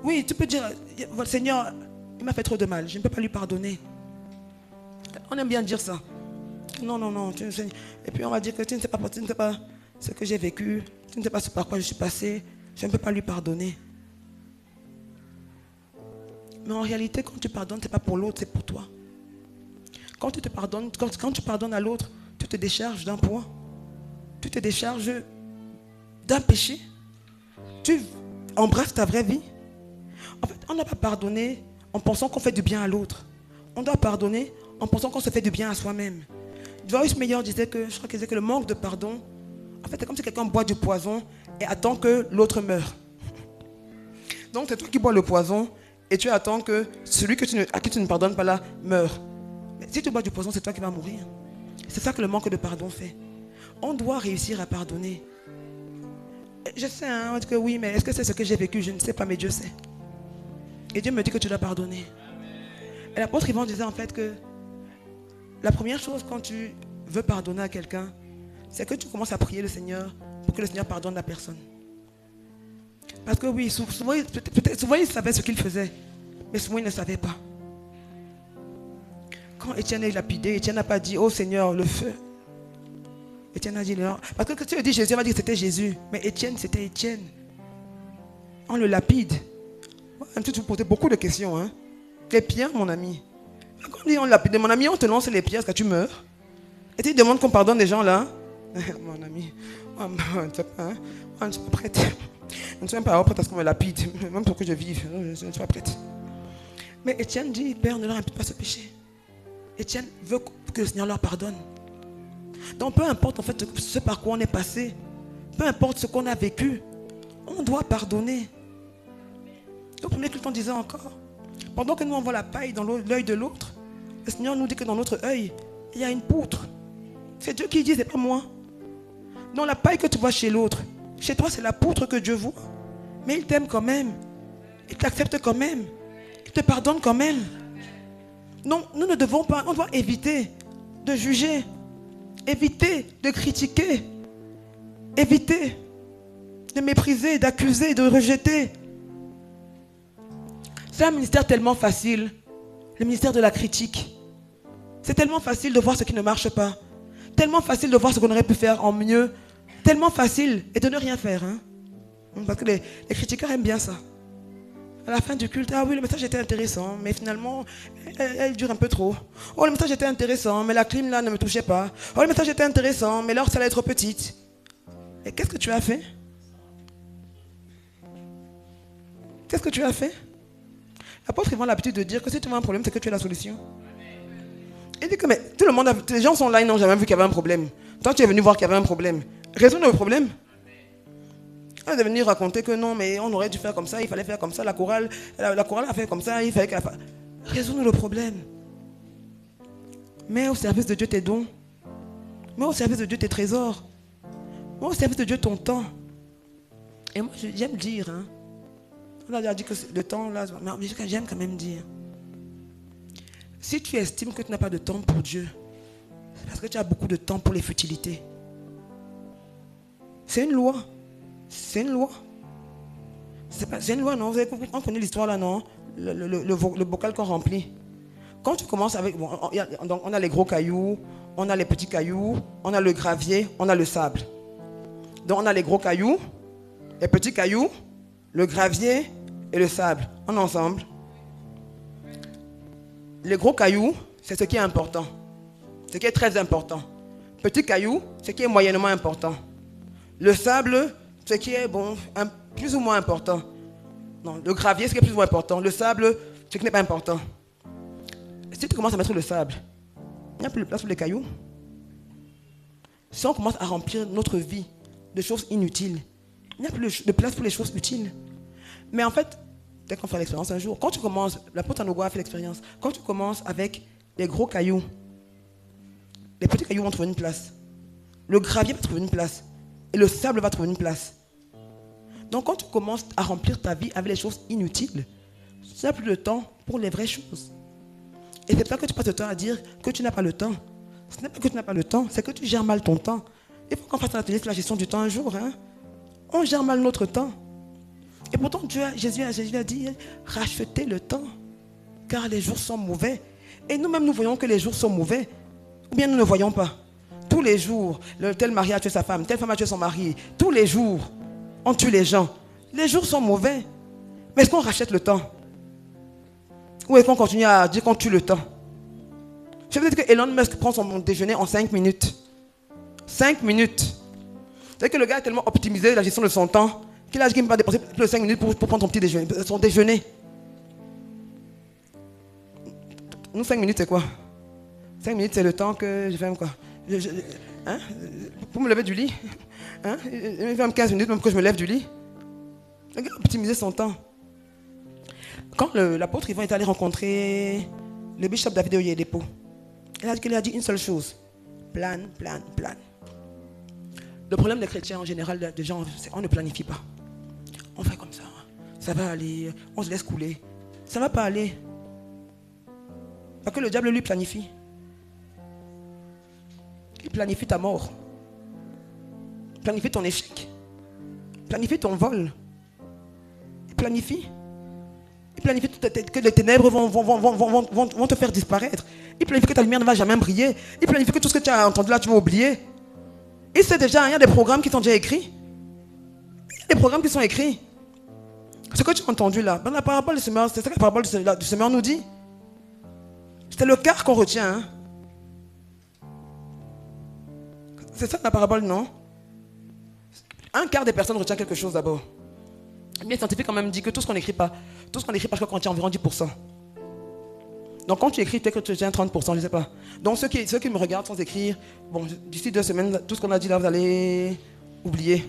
Oui, tu peux dire, votre Seigneur, il m'a fait trop de mal, je ne peux pas lui pardonner. On aime bien dire ça. Non, non, non. Et puis on va dire que tu ne sais pas ce que j'ai vécu, tu ne sais pas ce par quoi je suis passé, je ne peux pas lui pardonner. Mais en réalité, quand tu pardonnes, ce n'est pas pour l'autre, c'est pour toi. Quand tu pardonnes à l'autre, tu te décharges d'un poids. Tu te décharges d'un péché. Tu embrasses ta vraie vie. En fait, on n'a pas pardonné en pensant qu'on fait du bien à l'autre. On doit pardonner en pensant qu'on se fait du bien à soi-même. Joyce Meyer disait que, je crois qu'il disait que le manque de pardon, en fait, c'est comme si quelqu'un boit du poison et attend que l'autre meure. Donc, c'est toi qui bois le poison et tu attends que celui à qui tu ne pardonnes pas là meure. Mais si tu bois du poison, c'est toi qui vas mourir. C'est ça que le manque de pardon fait. On doit réussir à pardonner. Je sais, hein, on dit que oui, mais est-ce que c'est ce que j'ai vécu? Je ne sais pas, mais Dieu sait. Et Dieu me dit que tu dois pardonner. Et l'apôtre Yvan disait en fait que la première chose quand tu veux pardonner à quelqu'un, c'est que tu commences à prier le Seigneur pour que le Seigneur pardonne la personne. Parce que oui, souvent il savait ce qu'il faisait, mais souvent il ne savait pas. Quand Étienne est lapidé, Étienne n'a pas dit, oh Seigneur, le feu. Étienne a dit, non. Parce que quand tu dis Jésus, on va dire que c'était Jésus. Mais Étienne, c'était Étienne. On le lapide. Tu te posais beaucoup de questions. Hein. Les pierres, mon ami. Quand on dit on lapide, mon ami, on te lance les pierres, est-ce que tu meurs? Et tu demandes qu'on pardonne des gens là. Mon ami, je ne suis pas prête. Je ne suis même pas prête à ce qu'on me lapide. Même pour que je vive, je ne suis pas prête. Mais Étienne dit, Père, ne leur impute pas ce péché. Étienne veut que le Seigneur leur pardonne. Donc peu importe en fait ce par quoi on est passé, peu importe ce qu'on a vécu, on doit pardonner. Le premier culte on disait encore, pendant que nous on voit la paille dans l'œil de l'autre, le Seigneur nous dit que dans notre œil, il y a une poutre. C'est Dieu qui dit, c'est pas moi. Dans la paille que tu vois chez l'autre, chez toi c'est la poutre que Dieu voit. Mais il t'aime quand même. Il t'accepte quand même. Il te pardonne quand même. Non, nous ne devons pas, on doit éviter de juger. Éviter de critiquer. Éviter de mépriser, d'accuser, de rejeter. C'est un ministère tellement facile. Le ministère de la critique. C'est tellement facile de voir ce qui ne marche pas. Tellement facile de voir ce qu'on aurait pu faire en mieux. Tellement facile. Et de ne rien faire. Hein? Parce que les critiqueurs aiment bien ça. À la fin du culte, ah oui, le message était intéressant, mais finalement, elle dure un peu trop. Oh, le message était intéressant, mais la clim là ne me touchait pas. Oh, le message était intéressant, mais l'heure, ça allait être trop petite. Et qu'est-ce que tu as fait? Qu'est-ce que tu as fait? L'apôtre Yvan a l'habitude de dire que si tu as un problème, c'est que tu es la solution. Il dit que mais, tout le monde, les gens sont là, ils n'ont jamais vu qu'il y avait un problème. Toi, tu es venu voir qu'il y avait un problème. Résoudre le problème. On est venu raconter que non, mais on aurait dû faire comme ça, il fallait faire comme ça, la chorale a fait comme ça, il fallait qu'elle fasse. Résoudre le problème. Mets au service de Dieu tes dons. Mets au service de Dieu tes trésors. Mets au service de Dieu ton temps. Et moi, j'aime dire, hein, on a déjà dit que le temps, là, mais j'aime quand même dire. Si tu estimes que tu n'as pas de temps pour Dieu, c'est parce que tu as beaucoup de temps pour les futilités. C'est une loi. C'est une loi. C'est une loi, non? On connaît l'histoire là, non? Le bocal qu'on remplit. Quand tu commences avec... Bon, on a les gros cailloux, on a les petits cailloux, on a le gravier, on a le sable. Donc on a les gros cailloux, les petits cailloux, le gravier et le sable. On est ensemble. Les gros cailloux, c'est ce qui est important. Ce qui est très important. Petit caillou, ce qui est moyennement important. Le sable, ce qui est bon, plus ou moins important. Non, le gravier, ce qui est plus ou moins important. Le sable, ce qui n'est pas important. Si tu commences à mettre le sable, il n'y a plus de place pour les cailloux. Si on commence à remplir notre vie de choses inutiles, il n'y a plus de place pour les choses utiles. Mais en fait, dès qu'on fait l'expérience un jour, quand tu commences, l'apôtre Anogo a fait l'expérience, quand tu commences avec les gros cailloux, les petits cailloux vont trouver une place. Le gravier va trouver une place. Et le sable va trouver une place. Donc quand tu commences à remplir ta vie avec les choses inutiles, Tu n'as plus de temps pour les vraies choses. Et c'est pas que tu passes le temps à dire que tu n'as pas le temps. Ce n'est pas que tu n'as pas le temps, c'est que tu gères mal ton temps. Il faut qu'on fasse un atelier sur la gestion du temps un jour. Hein? On gère mal notre temps. Et pourtant, Jésus a dit, rachetez le temps, car les jours sont mauvais. Et nous-mêmes, nous voyons que les jours sont mauvais. Ou bien nous ne voyons pas. Tous les jours, tel mari a tué sa femme, telle femme a tué son mari. Tous les jours, on tue les gens. Les jours sont mauvais. Mais est-ce qu'on rachète le temps? Ou est-ce qu'on continue à dire qu'on tue le temps? Je veux dire que Elon Musk prend son déjeuner en 5 minutes. 5 minutes. C'est-à-dire que le gars est tellement optimisé la gestion de son temps qu'il a dit qu'il ne peut pas dépenser plus de 5 minutes pour prendre son petit déjeuner, son déjeuner. Nous, 5 minutes, c'est quoi? 5 minutes, c'est le temps que je fais quoi? Hein? Pour me lever du lit. Hein? Il fait 15 minutes même que je me lève du lit. Le gars a optimisé son temps. Quand l'apôtre Yvon est allé rencontrer le bishop David Oyedepo, il a dit une seule chose. Plane, plane, plane. Le problème des chrétiens en général, des gens, c'est on ne planifie pas. On fait comme ça. Ça va aller. On se laisse couler. Ça ne va pas aller. Parce que le diable lui planifie. Il planifie ta mort. Il planifie ton échec. Il planifie ton vol. Il planifie. Il planifie que les ténèbres vont te faire disparaître. Il planifie que ta lumière ne va jamais briller. Il planifie que tout ce que tu as entendu là, tu vas oublier. Il sait déjà, il y a des programmes qui sont déjà écrits. Il y a des programmes qui sont écrits. Ce que tu as entendu là, dans la parabole du semeur, c'est ça que la parabole du semeur nous dit. C'est le quart qu'on retient. Hein? C'est ça la parabole, non? Un quart des personnes retient quelque chose d'abord. Les scientifiques quand même dit que tout ce qu'on n'écrit pas, tout ce qu'on écrit parce qu'on tient environ 10%. Donc quand tu écris, peut-être que tu tiens 30%, je ne sais pas. Donc ceux qui me regardent sans écrire, bon, d'ici 2 semaines, tout ce qu'on a dit là, vous allez oublier.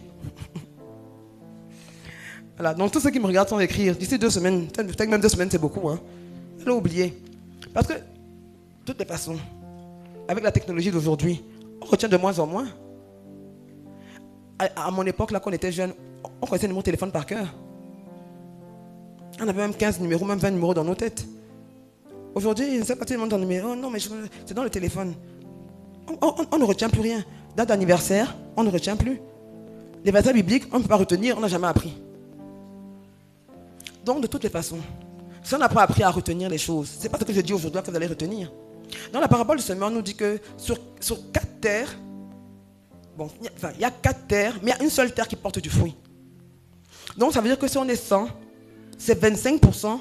Voilà, donc tous ceux qui me regardent sans écrire, d'ici 2 semaines, peut-être même 2 semaines c'est beaucoup, hein, vous allez oublier. Parce que, de toutes les façons, avec la technologie d'aujourd'hui, on retient de moins en moins. À mon époque, là, quand on était jeune, on connaissait le numéro de téléphone par cœur. On avait même 15 numéros, même 20 numéros dans nos têtes. Aujourd'hui, je ne sais pas tellement dans le numéro. Non, mais c'est dans le téléphone. On ne retient plus rien. Date d'anniversaire, on ne retient plus. Les versets bibliques, on ne peut pas retenir, on n'a jamais appris. Donc, de toutes les façons, si on n'a pas appris à retenir les choses, ce n'est pas ce que je dis aujourd'hui que vous allez retenir. Dans la parabole du semeur, on nous dit que sur 4 terres, bon, il y a 4 terres, mais il y a une seule terre qui porte du fruit. Donc, ça veut dire que si on est 100, c'est 25%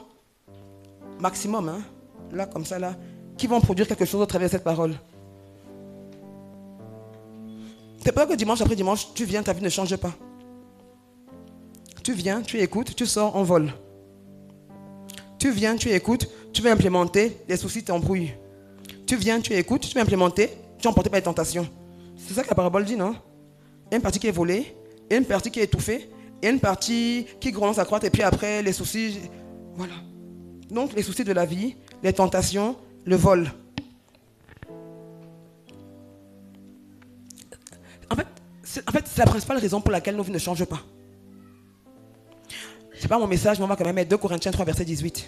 maximum, hein, là, comme ça, là, qui vont produire quelque chose à travers cette parole. C'est pas que dimanche après dimanche, tu viens, ta vie ne change pas. Tu viens, tu écoutes, tu sors en vol. Tu viens, tu écoutes, tu veux implémenter, les soucis t'embrouillent. Tu viens, tu écoutes, tu veux implémenter, tu es emporté par les tentations. C'est ça que la parabole dit, non? Il y a une partie qui est volée, il y a une partie qui est étouffée, il y a une partie qui commence à croître, et puis après, les soucis, voilà. Donc, les soucis de la vie, les tentations, le vol. En fait, c'est la principale raison pour laquelle nos vies ne changent pas. Ce n'est pas mon message, mais on va quand même mettre 2 Corinthiens 3, verset 18.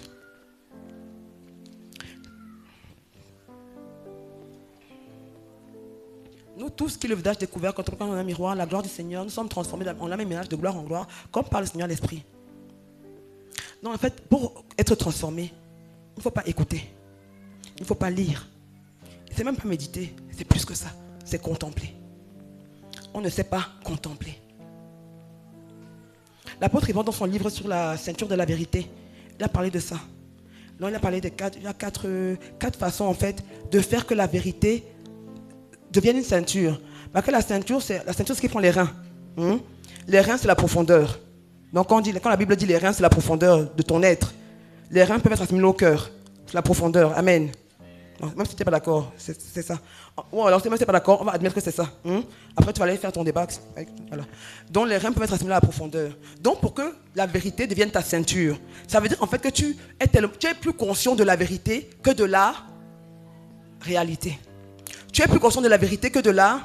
Nous tous qui le visage découvert contemplant un miroir, la gloire du Seigneur, nous sommes transformés en la même image de gloire en gloire, comme par le Seigneur l'Esprit. Donc en fait, pour être transformé, il ne faut pas écouter, il ne faut pas lire, c'est même pas méditer, c'est plus que ça, c'est contempler. On ne sait pas contempler. L'apôtre Yvon, dans son livre sur la ceinture de la vérité, il a parlé de ça. Donc il a parlé de 4 façons en fait de faire que la vérité devienne une ceinture. Parce que la ceinture, c'est ce qui prend les reins. Les reins, c'est la profondeur. Donc quand la Bible dit les reins, c'est la profondeur de ton être. Les reins peuvent être assimilés au cœur. C'est la profondeur. Amen. Non, même si tu n'es pas d'accord, c'est ça. Ou alors, même si tu n'es pas d'accord, on va admettre que c'est ça. Après, tu vas aller faire ton débat. Voilà. Donc, les reins peuvent être assimilés à la profondeur. Donc, pour que la vérité devienne ta ceinture, ça veut dire en fait que tu es plus conscient de la vérité que de la réalité. Tu es plus conscient de la vérité que de la...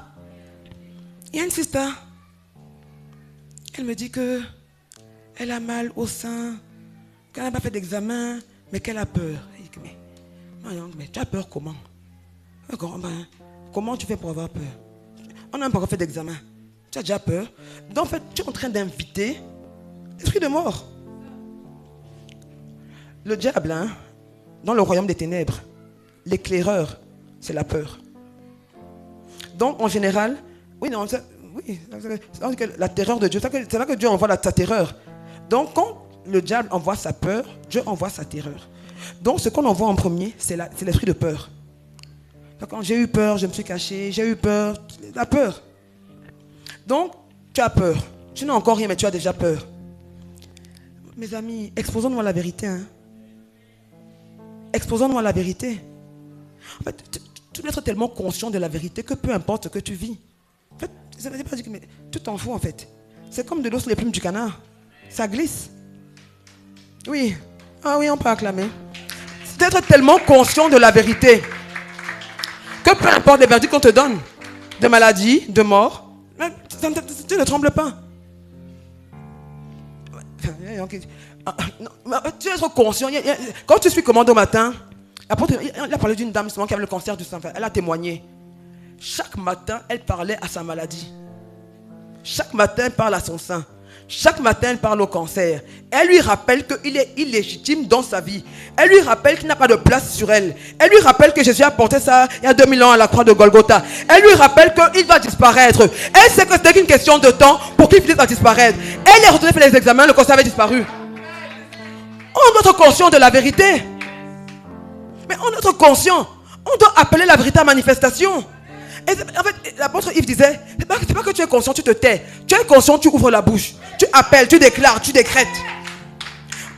Il y a une sister. Elle me dit que elle a mal au sein, Qu'elle n'a pas fait d'examen, mais qu'elle a peur. Mais tu as peur comment? Comment tu fais pour avoir peur? On n'a pas encore fait d'examen. Tu as déjà peur. Donc en fait, tu es en train d'inviter l'esprit de mort. Le diable, hein, dans le royaume des ténèbres, l'éclaireur, c'est la peur. Donc en général, la terreur de Dieu, c'est là que Dieu envoie sa terreur. Donc quand le diable envoie sa peur, Dieu envoie sa terreur. Donc ce qu'on envoie en premier, c'est l'esprit de peur. Donc, quand j'ai eu peur, je me suis caché, j'ai eu peur, la peur. Donc tu as peur. Tu n'as encore rien, mais tu as déjà peur. Mes amis, exposons-nous à la vérité. Hein. Exposons-nous à la vérité. En fait, tu dois être tellement conscient de la vérité que peu importe ce que tu vis. En fait, ça ne veut pas dire que tu t'en fous en fait. C'est comme de l'eau sur les plumes du canard. Ça glisse. Oui. Ah oui, on peut acclamer. C'est d'être tellement conscient de la vérité que peu importe les verdicts qu'on te donne, de maladie, de mort, tu ne trembles pas. Tu dois être conscient. Quand tu suis commandé au matin, il a parlé d'une dame qui avait le cancer du sein. Elle a témoigné. Chaque matin, elle parlait à sa maladie. Chaque matin, elle parle à son sein. Chaque matin, elle parle au cancer. Elle lui rappelle qu'il est illégitime dans sa vie. Elle lui rappelle qu'il n'a pas de place sur elle. Elle lui rappelle que Jésus a porté ça il y a 2000 ans à la croix de Golgotha. Elle lui rappelle qu'il va disparaître. Elle sait que c'était qu'une question de temps pour qu'il finisse par disparaître. Elle est retournée faire les examens, le cancer avait disparu. On doit être conscient de la vérité. Mais on doit être conscient. On doit appeler la vérité à manifestation. Et en fait, l'apôtre Yves disait, c'est pas que tu es conscient, tu te tais. Tu es conscient, tu ouvres la bouche. Tu appelles, tu déclares, tu décrètes.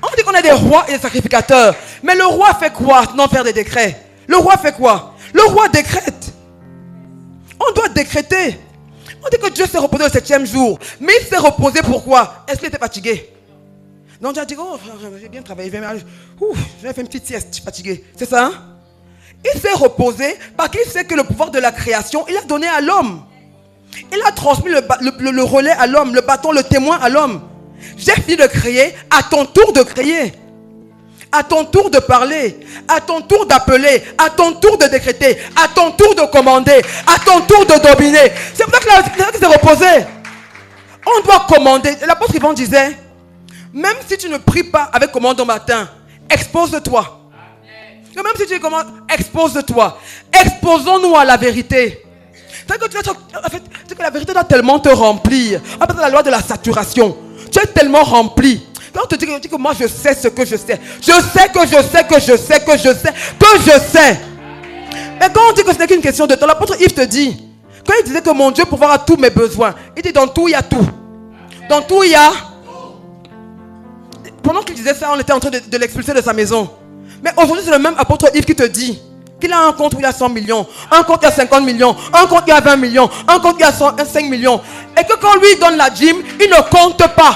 On dit qu'on est des rois et des sacrificateurs. Mais le roi fait quoi? Non, faire des décrets. Le roi fait quoi? Le roi décrète. On doit décréter. On dit que Dieu s'est reposé le 7e jour. Mais il s'est reposé pourquoi? Est-ce qu'il était fatigué? Donc tu as dit, oh, j'ai bien travaillé, j'ai fait une petite sieste, je suis fatigué. C'est ça, hein? Il s'est reposé parce qu'il sait que le pouvoir de la création, il a donné à l'homme. Il a transmis le relais à l'homme, le bâton, le témoin à l'homme. J'ai fini de créer, à ton tour de créer. À ton tour de parler, à ton tour d'appeler, à ton tour de décréter, à ton tour de commander, à ton tour de dominer. C'est pour ça qu'il s'est reposé. On doit commander. L'apôtre Yvan disait, même si tu ne pries pas avec commande au matin, expose-toi. Même si tu commandes, expose-toi. Exposons-nous à la vérité. C'est que la vérité doit tellement te remplir. Après la loi de la saturation. Tu es tellement rempli. Quand on te dit que moi je sais ce que je sais. Je sais que je sais que je sais que je sais que je sais. Mais quand on dit que ce n'est qu'une question de temps, l'apôtre Yves te dit, quand il disait que mon Dieu pourvoira tous mes besoins, il dit dans tout il y a tout. Dans tout il y a. Pendant qu'il disait ça, on était en train de l'expulser de sa maison. Mais aujourd'hui, c'est le même apôtre Yves qui te dit qu'il a un compte où il y a 100 millions, un compte où il y a 50 millions, un compte où il y a 20 millions, un compte où il y a 5 millions. Et que quand lui donne la dîme, il ne compte pas.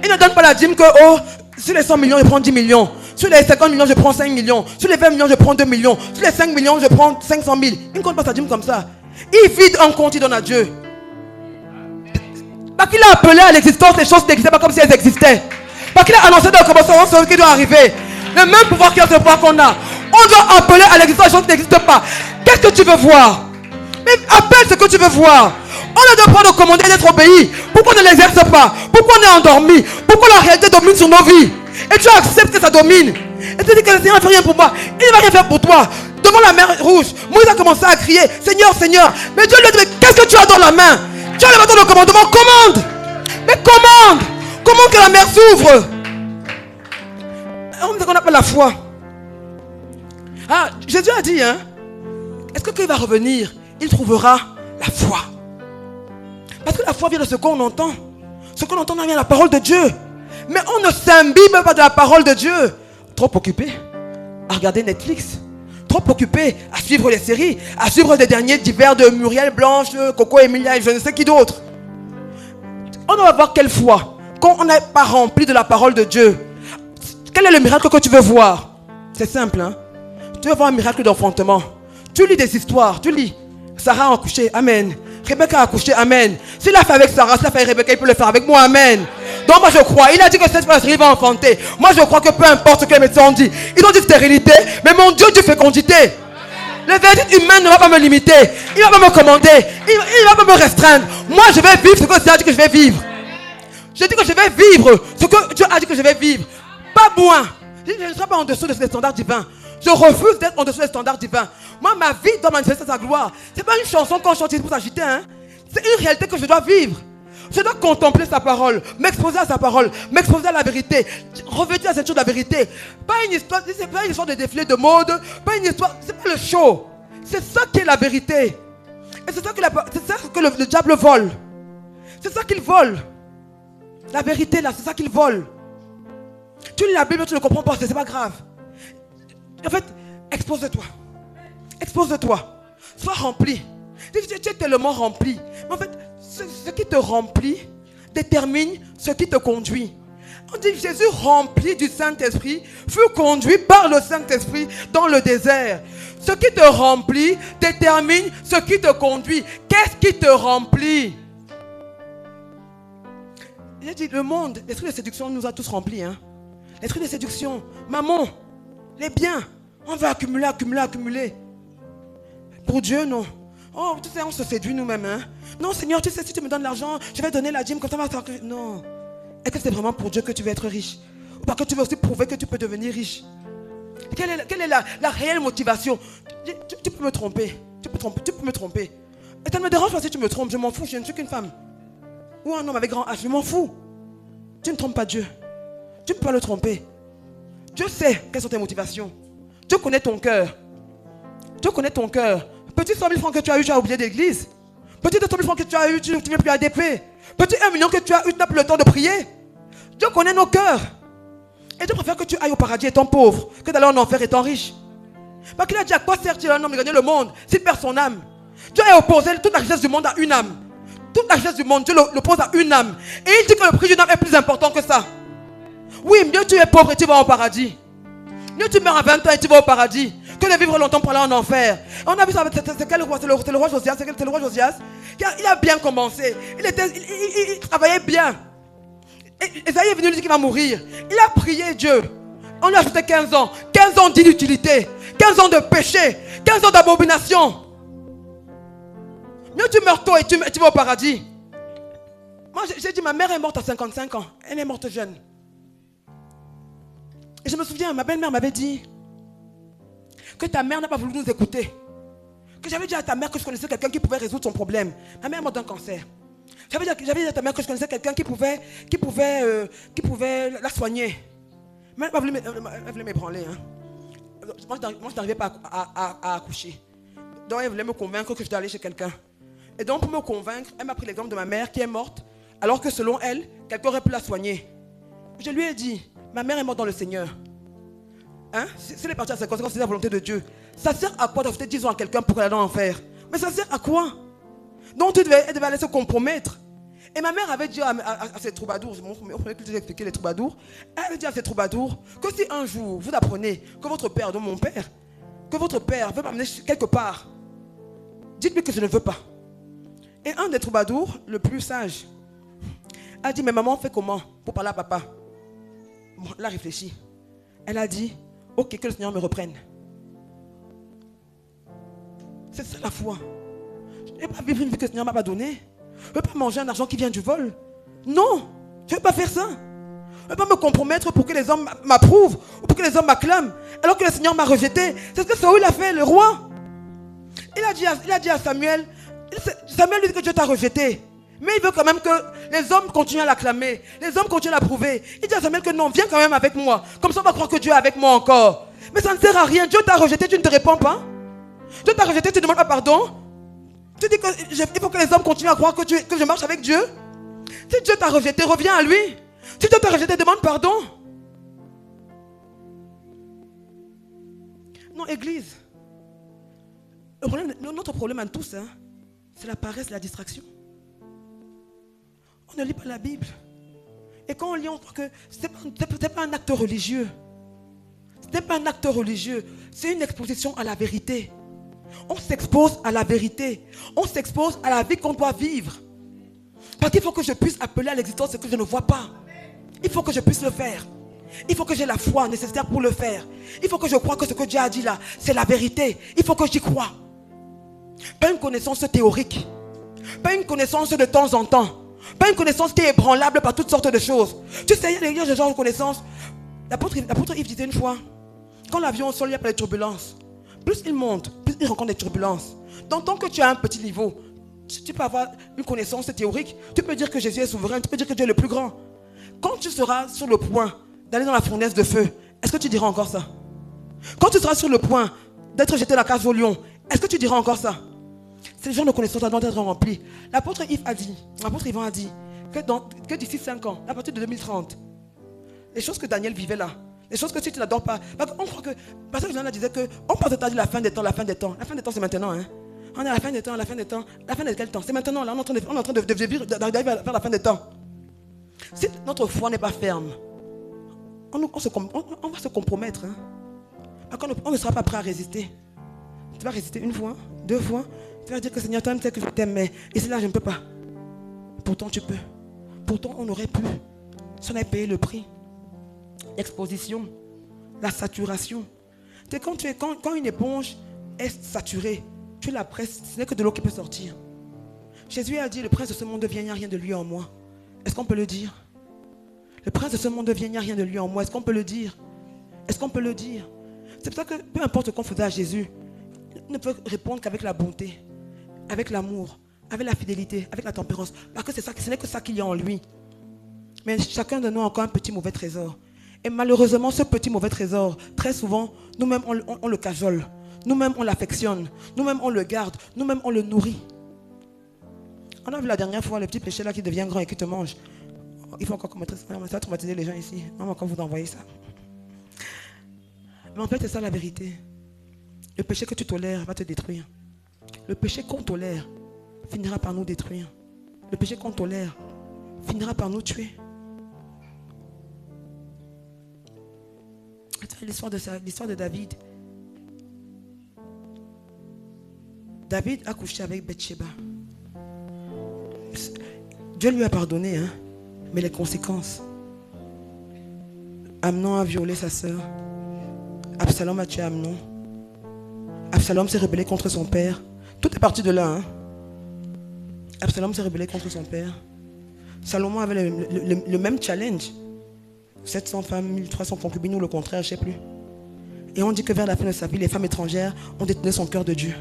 Il ne donne pas la dîme que, oh, sur les 100 millions, je prends 10 millions. Sur les 50 millions, je prends 5 millions. Sur les 20 millions, je prends 2 millions. Sur les 5 millions, je prends 500 000. Il ne compte pas sa dîme comme ça. Il vide un compte, il donne à Dieu. Parce qu'il a appelé à l'existence les choses qui n'existaient pas comme si elles existaient. Parce qu'il a annoncé dans le commencement ce qui doit arriver. Le même pouvoir qu'il y a, ce pouvoir qu'on a. On doit appeler à l'existence des choses qui n'existent pas. Qu'est-ce que tu veux voir? Mais appelle ce que tu veux voir. On a le droit de commander et d'être obéi. Pourquoi on ne l'exerce pas? Pourquoi on est endormi? Pourquoi la réalité domine sur nos vies? Et tu acceptes que ça domine. Et tu dis que le Seigneur ne fait rien pour moi. Il ne va rien faire pour toi. Devant la mer rouge, Moïse a commencé à crier, Seigneur, Seigneur. Mais Dieu lui a dit, mais qu'est-ce que tu as dans la main? Tu as le bâton de commandement, commande. Mais commande. Commande que la mer s'ouvre. On dit qu'on n'a pas la foi. Ah, Jésus a dit, hein, est-ce que quand il va revenir, il trouvera la foi? Parce que la foi vient de ce qu'on entend. Ce qu'on entend vient de la parole de Dieu. Mais on ne s'imbibe pas de la parole de Dieu. Trop occupé à regarder Netflix. Trop occupé à suivre les séries. À suivre les derniers divers de Muriel Blanche, Coco Emilia et je ne sais qui d'autre. On doit avoir quelle foi quand on n'est pas rempli de la parole de Dieu? Quel est le miracle que tu veux voir? C'est simple, hein? Tu veux voir un miracle d'enfantement. Tu lis des histoires, tu lis. Sarah a accouché, amen. Rebecca a accouché, amen. S'il l'a fait avec Sarah, s'il l'a fait avec Rebecca, il peut le faire avec moi, amen. Donc moi je crois. Il a dit que cette personne va enfanter. Moi je crois que peu importe ce que les médecins ont dit. Ils ont dit stérilité. Mais mon Dieu dit fécondité. Le verdict humain ne va pas me limiter. Il ne va pas me commander. Il ne va pas me restreindre. Moi je vais vivre ce que Dieu a dit que je vais vivre. Je dis que je vais vivre ce que Dieu a dit que je vais vivre. Pas moins. Je ne serai pas en dessous de ces standards divins. Je refuse d'être en dessous des standards divins. Moi, ma vie doit manifester sa gloire. Ce n'est pas une chanson qu'on chante pour s'agiter. Hein? C'est une réalité que je dois vivre. Je dois contempler sa parole, m'exposer à sa parole, m'exposer à la vérité, revêtir la ceinture de la vérité. Pas une histoire, c'est pas une histoire de défilé de mode, pas une histoire, c'est pas le show. C'est ça qui est la vérité. Et c'est ça que le diable vole. C'est ça qu'il vole. La vérité là, c'est ça qu'il vole. Tu lis la Bible, tu ne comprends pas, c'est pas grave. En fait, expose-toi. Expose-toi. Sois rempli. Tu es tellement rempli. Mais en fait, ce qui te remplit détermine ce qui te conduit. On dit Jésus rempli du Saint-Esprit fut conduit par le Saint-Esprit dans le désert. Ce qui te remplit détermine ce qui te conduit. Qu'est-ce qui te remplit? Il a dit le monde, l'esprit de séduction nous a tous remplis. Hein? L'esprit de séduction, maman, les biens, on va accumuler, accumuler, accumuler. Pour Dieu, non. Oh, tu sais, on se séduit nous-mêmes. Hein? Non, Seigneur, tu sais, si tu me donnes l'argent, je vais donner la dîme, comme ça va. Non. Est-ce que c'est vraiment pour Dieu que tu veux être riche? Ou parce que tu veux aussi prouver que tu peux devenir riche? Quelle est la réelle motivation? Tu peux me tromper. Tu peux me tromper. Et ça ne me dérange pas si tu me trompes. Je m'en fous, je ne suis qu'une femme. Ou un homme avec grand H, je m'en fous. Tu ne trompes pas Dieu. Tu ne peux pas le tromper. Dieu sait quelles sont tes motivations. Dieu connaît ton cœur. Dieu connaît ton cœur. Petit 100 000 francs que tu as eu, tu as oublié d'église. Petit 200 000 francs que tu as eu, tu ne viens plus à ADP. Petit 1 million que tu as eu, tu n'as plus le temps de prier. Dieu connaît nos cœurs. Et Dieu préfère que tu ailles au paradis étant pauvre que d'aller en enfer étant riche. Parce qu'il a dit à quoi sert-il un homme de gagner le monde s'il perd son âme? Dieu a opposé toute la richesse du monde à une âme. Toute la richesse du monde, Dieu l'oppose à une âme. Et il dit que le prix d'une âme est plus important que ça. Oui, mieux tu es pauvre et tu vas au paradis. Mieux tu meurs à 20 ans et tu vas au paradis que de vivre longtemps pour aller en enfer. On a vu ça, c'est quel roi? C'est le roi Josias. C'est le roi Josias. Il a bien commencé. Il travaillait bien. Et Esaïe est venu lui dire qu'il va mourir. Il a prié Dieu. On lui a ajouté 15 ans. 15 ans d'inutilité. 15 ans de péché. 15 ans d'abomination. Mieux tu meurs tôt et tu vas au paradis. Moi j'ai dit, ma mère est morte à 55 ans. Elle est morte jeune. Et je me souviens, ma belle-mère m'avait dit que ta mère n'a pas voulu nous écouter. Que j'avais dit à ta mère que je connaissais quelqu'un qui pouvait résoudre son problème. Ma mère est morte d'un cancer. J'avais dit à ta mère que je connaissais quelqu'un qui pouvait la soigner. Mais elle voulait m'ébranler. Hein. Moi, je n'arrivais pas à accoucher. Donc elle voulait me convaincre que je dois aller chez quelqu'un. Et donc pour me convaincre, elle m'a pris l'exemple de ma mère qui est morte, alors que selon elle, quelqu'un aurait pu la soigner. Je lui ai dit, ma mère est morte dans le Seigneur. Hein? Si elle est partie à 50 ans, c'est la volonté de Dieu. Ça sert à quoi d'ajouter 10 ans à quelqu'un pour aller dans l'enfer? Mais ça sert à quoi? Donc elle devait aller se compromettre. Et ma mère avait dit à ses troubadours, on peut expliquer les troubadours, elle avait dit à ses troubadours que si un jour vous apprenez que votre père, donc mon père, que votre père veut m'amener quelque part, dites-lui que je ne veux pas. Et un des troubadours, le plus sage, a dit, mais maman fait comment pour parler à papa? Bon, elle a réfléchi. Elle a dit, ok, que le Seigneur me reprenne. C'est ça la foi. Je ne vais pas vivre une vie que le Seigneur ne m'a pas donnée. Je ne veux pas manger un argent qui vient du vol. Non, je ne veux pas faire ça. Je ne veux pas me compromettre pour que les hommes m'approuvent ou pour que les hommes m'acclament alors que le Seigneur m'a rejeté. C'est ce que Saül a fait, le roi. Il a dit à Samuel, Samuel lui dit que Dieu t'a rejeté. Mais il veut quand même que les hommes continuent à l'acclamer. Les hommes continuent à l'approuver. Il dit à Samuel que non, viens quand même avec moi. Comme ça on va croire que Dieu est avec moi encore. Mais ça ne sert à rien. Dieu t'a rejeté, tu ne te réponds pas. Dieu t'a rejeté, tu ne demandes pas pardon. Tu dis qu'il faut que les hommes continuent à croire que je marche avec Dieu. Si Dieu t'a rejeté, reviens à lui. Si Dieu t'a rejeté, demande pardon. Non, Église. Notre problème à tous, hein, c'est la paresse, la distraction. On ne lit pas la Bible. Et quand on lit, on croit que ce n'est pas un acte religieux. Ce n'est pas un acte religieux. C'est une exposition à la vérité. On s'expose à la vérité. On s'expose à la vie qu'on doit vivre. Parce qu'il faut que je puisse appeler à l'existence ce que je ne vois pas. Il faut que je puisse le faire. Il faut que j'ai la foi nécessaire pour le faire. Il faut que je croie que ce que Dieu a dit là, c'est la vérité. Il faut que j'y croie. Pas une connaissance théorique. Pas une connaissance de temps en temps. Pas une connaissance qui est ébranlable par toutes sortes de choses. Tu sais, il y a des gens de connaissance. L'apôtre Yves disait une fois, quand l'avion au sol, il y a pas de turbulences. Plus il monte, plus il rencontre des turbulences. Donc tant que tu as un petit niveau, tu peux avoir une connaissance théorique. Tu peux dire que Jésus est souverain. Tu peux dire que Dieu est le plus grand. Quand tu seras sur le point d'aller dans la fournaise de feu, est-ce que tu diras encore ça? Quand tu seras sur le point d'être jeté à la cage au lion, est-ce que tu diras encore ça? C'est le genre de connaissance qui doit être rempli. L'apôtre Yvan a dit que d'ici 5 ans, à partir de 2030, les choses que Daniel vivait là, les choses que si tu n'adores pas, on croit que, parce que Jean disait qu'on passe de la fin des temps, la fin des temps. La fin des temps, c'est maintenant. Hein? On est à la fin des temps, la fin des temps. La fin de quel temps? C'est maintenant. Là, on est en train d'arriver vers la fin des temps. Si notre foi n'est pas ferme, on va se compromettre. Hein? On ne sera pas prêt à résister. Tu vas résister 1 fois, 2 fois. Tu vas dire que Seigneur, toi-même, tu sais que je t'aime, mais ici, là, je ne peux pas. Pourtant, tu peux. Pourtant, on aurait pu. Si on avait payé le prix. L'exposition, la saturation. Quand une éponge est saturée, tu la presses, ce n'est que de l'eau qui peut sortir. Jésus a dit, le prince de ce monde vient, il n'y a rien de lui en moi. Est-ce qu'on peut le dire? Le prince de ce monde vient, il n'y a rien de lui en moi. Est-ce qu'on peut le dire? Est-ce qu'on peut le dire? C'est pour ça que peu importe ce qu'on faisait à Jésus, il ne peut répondre qu'avec la bonté, avec l'amour, avec la fidélité, avec la tempérance. Parce que ce n'est que ça qu'il y a en lui. Mais chacun de nous a encore un petit mauvais trésor. Et malheureusement, ce petit mauvais trésor, très souvent, nous-mêmes, on le cajole. Nous-mêmes, on l'affectionne. Nous-mêmes, on le garde. Nous-mêmes, on le nourrit. On a vu la dernière fois le petit péché là qui devient grand et qui te mange. Il faut encore commettre ça. Ça va traumatiser les gens ici. On va encore vous envoyer ça. Mais en fait, c'est ça la vérité. Le péché que tu tolères va te détruire. Le péché qu'on tolère finira par nous détruire. Le péché qu'on tolère finira par nous tuer. L'histoire de David. David a couché avec Bathsheba. Dieu lui a pardonné, hein, mais les conséquences. Amnon a violé sa sœur. Absalom a tué Amnon. Absalom s'est rebellé contre son père. Tout est parti de là. Hein. Absalom s'est rebellé contre son père. Salomon avait le même challenge. 700 femmes, 1300 concubines ou le contraire, je ne sais plus. Et on dit que vers la fin de sa vie, les femmes étrangères ont détourné son cœur de Dieu.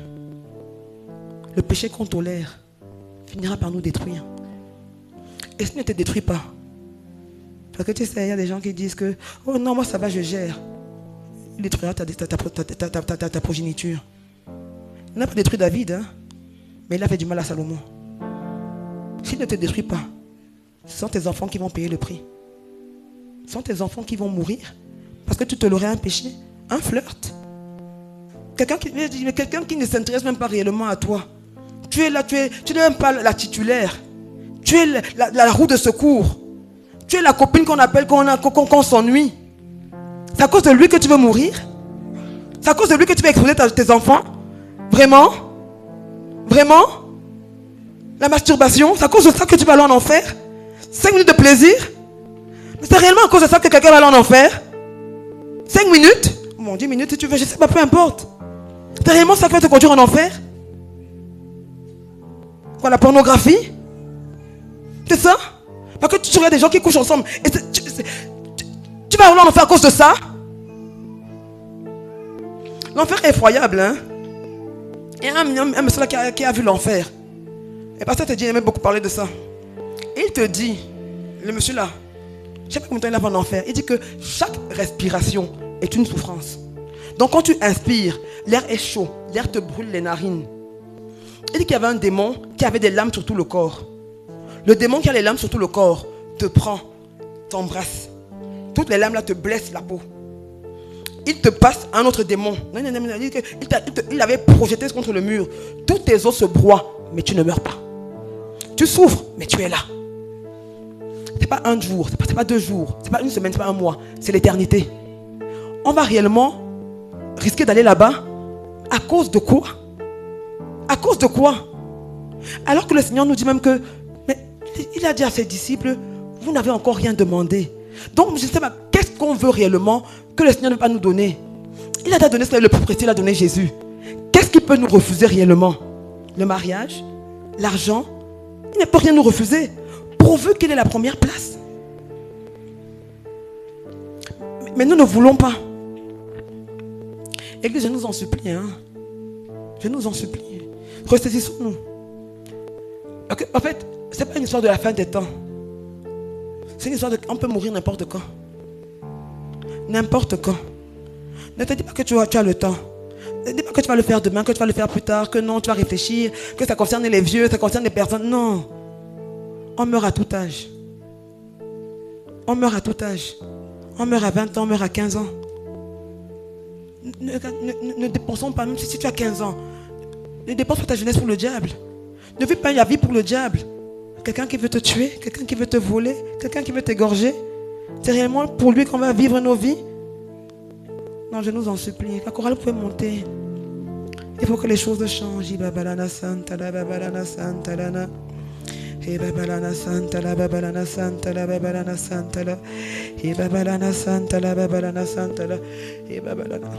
Le péché qu'on tolère finira par nous détruire. Et ce ne te détruit pas. Parce que tu sais, il y a des gens qui disent que oh non, moi ça va, je gère. Il détruira ta progéniture. Il n'a pas détruit David, hein, mais il a fait du mal à Salomon. S'il ne te détruit pas, ce sont tes enfants qui vont payer le prix. Ce sont tes enfants qui vont mourir parce que tu tolérais un péché, un flirt. Quelqu'un qui ne s'intéresse même pas réellement à toi. Tu es là, tu n'es même pas la titulaire. Tu es la roue de secours. Tu es la copine qu'on appelle qu'on s'ennuie. C'est à cause de lui que tu veux mourir? C'est à cause de lui que tu veux exposer tes enfants? Vraiment? Vraiment? La masturbation, c'est à cause de ça que tu vas aller en enfer? 5 minutes de plaisir? Mais c'est réellement à cause de ça que quelqu'un va aller en enfer? 5 minutes? Bon, 10 minutes si tu veux, je sais pas, peu importe. C'est réellement ça qui va te conduire en enfer? Quoi, la pornographie? C'est ça? Parce que tu regardes des gens qui couchent ensemble. Et tu vas aller en enfer à cause de ça? L'enfer est effroyable, hein? Il y a un monsieur là qui a vu l'enfer. Et pasteur te dit, il aimait beaucoup parler de ça. Et il te dit, le monsieur là, je ne sais pas combien de temps il a vu en enfer. Il dit que chaque respiration est une souffrance. Donc quand tu inspires, l'air est chaud, l'air te brûle les narines. Il dit qu'il y avait un démon qui avait des lames sur tout le corps. Le démon qui a les lames sur tout le corps te prend, t'embrasse. Toutes les lames là te blessent la peau. Il te passe un autre démon. Il avait projeté contre le mur. Tous tes os se broient, mais tu ne meurs pas. Tu souffres, mais tu es là. Ce n'est pas un jour, ce n'est pas 2 jours, ce n'est pas une semaine, ce n'est pas un mois, c'est l'éternité. On va réellement risquer d'aller là-bas à cause de quoi? À cause de quoi? Alors que le Seigneur nous dit même que, mais il a dit à ses disciples, vous n'avez encore rien demandé. Donc, je sais pas, qu'est-ce qu'on veut réellement que le Seigneur ne va pas nous donner? Il a donné ce qui est le plus précieux, il a donné Jésus. Qu'est-ce qu'il peut nous refuser réellement? Le mariage? L'argent? Il ne peut rien nous refuser, pourvu qu'il ait la première place. Mais nous ne voulons pas. Église, je nous en supplie. Je nous en supplie. Ressaisissons-nous. En fait, ce n'est pas une histoire de la fin des temps. C'est une histoire de... On peut mourir n'importe quand. N'importe quand. Ne te dis pas que tu as le temps. Ne te dis pas que tu vas le faire demain, que tu vas le faire plus tard, que non, tu vas réfléchir, que ça concerne les vieux, ça concerne les personnes. Non. On meurt à tout âge. On meurt à tout âge. On meurt à 20 ans, on meurt à 15 ans. Ne dépensons pas, même si tu as 15 ans. Ne dépense pas ta jeunesse pour le diable. Ne vis pas la vie pour le diable. Quelqu'un qui veut te tuer, quelqu'un qui veut te voler, quelqu'un qui veut t'égorger. C'est réellement pour lui qu'on va vivre nos vies. Non, je nous en supplie. La chorale peut monter. Il faut que les choses changent. Ibabalana Santa, la Babalana Santa, Lana. Ibabalana Santa, la Babalana Santa, la Babalana Santa, la. Ibabalana Santa, la Babalana Santa, la. Ibabalana.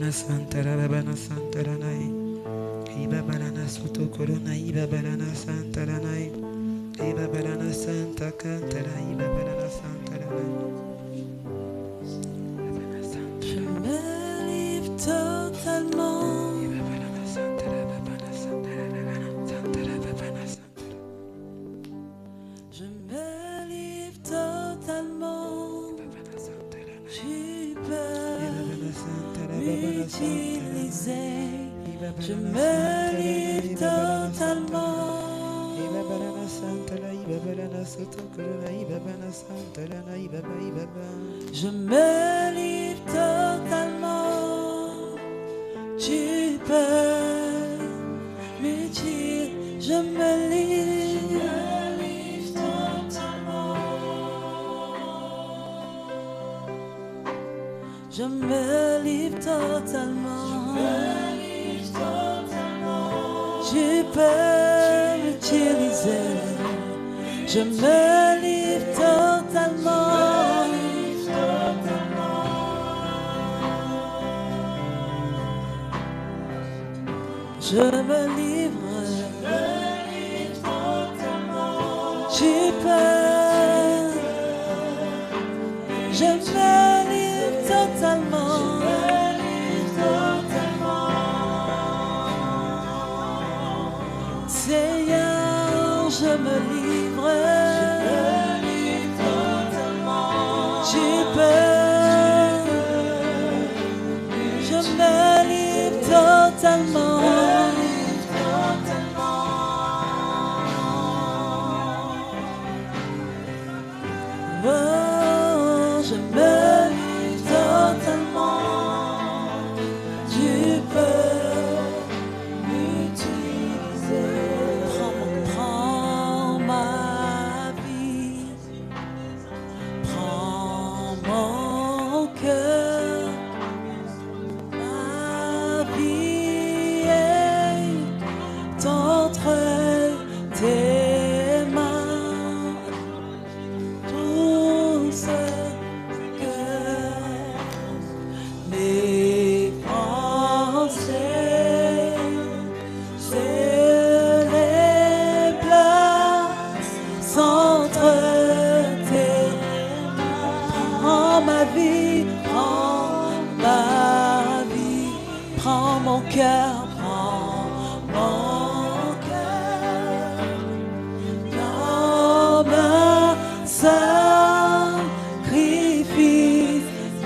Santa la babana Santa la nai, iba balana soto corona, iba balana Santa la nai, iba balana Santa canta la, iba balana Santa la nai. Je me livre totalement. Iba balana Santa la babana Santa la babana Santa la babana Santa. Je me livre totalement. Babana Santa la nai. Tu peux Santa la m'utiliser. Je me livre totalement. Je me livre totalement. Tu peux m'utiliser. Je me livre totalement. Je me livre totalement. Tu peux m'utiliser. Je me livre totalement. Je me livre. Tu peux. Je me livre totalement. Seigneur, je me livre. Tu peux. Je me livre totalement. Oh, je me livre totalement. Tu peux m'utiliser. Prends ma vie. Prends mon cœur. Ma vie est entre tes mains. Tout ce que mes pensées se les placent entre tes mains. Prends ma vie, prends mon cœur, prends mon cœur. Comme un sacrifice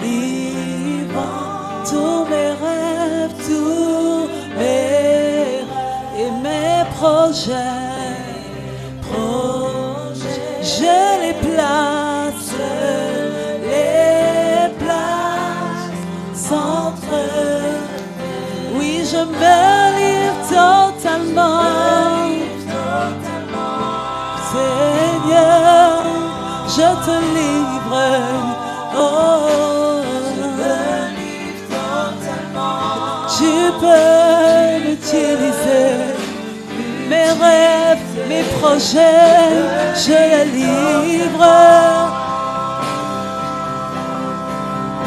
vivant, tous mes rêves et mes projets, je les place entre. Oui, je me livre totalement. Seigneur, je te livre. livre. Oh, tu peux l'utiliser. Mes rêves, mes projets, je les livre.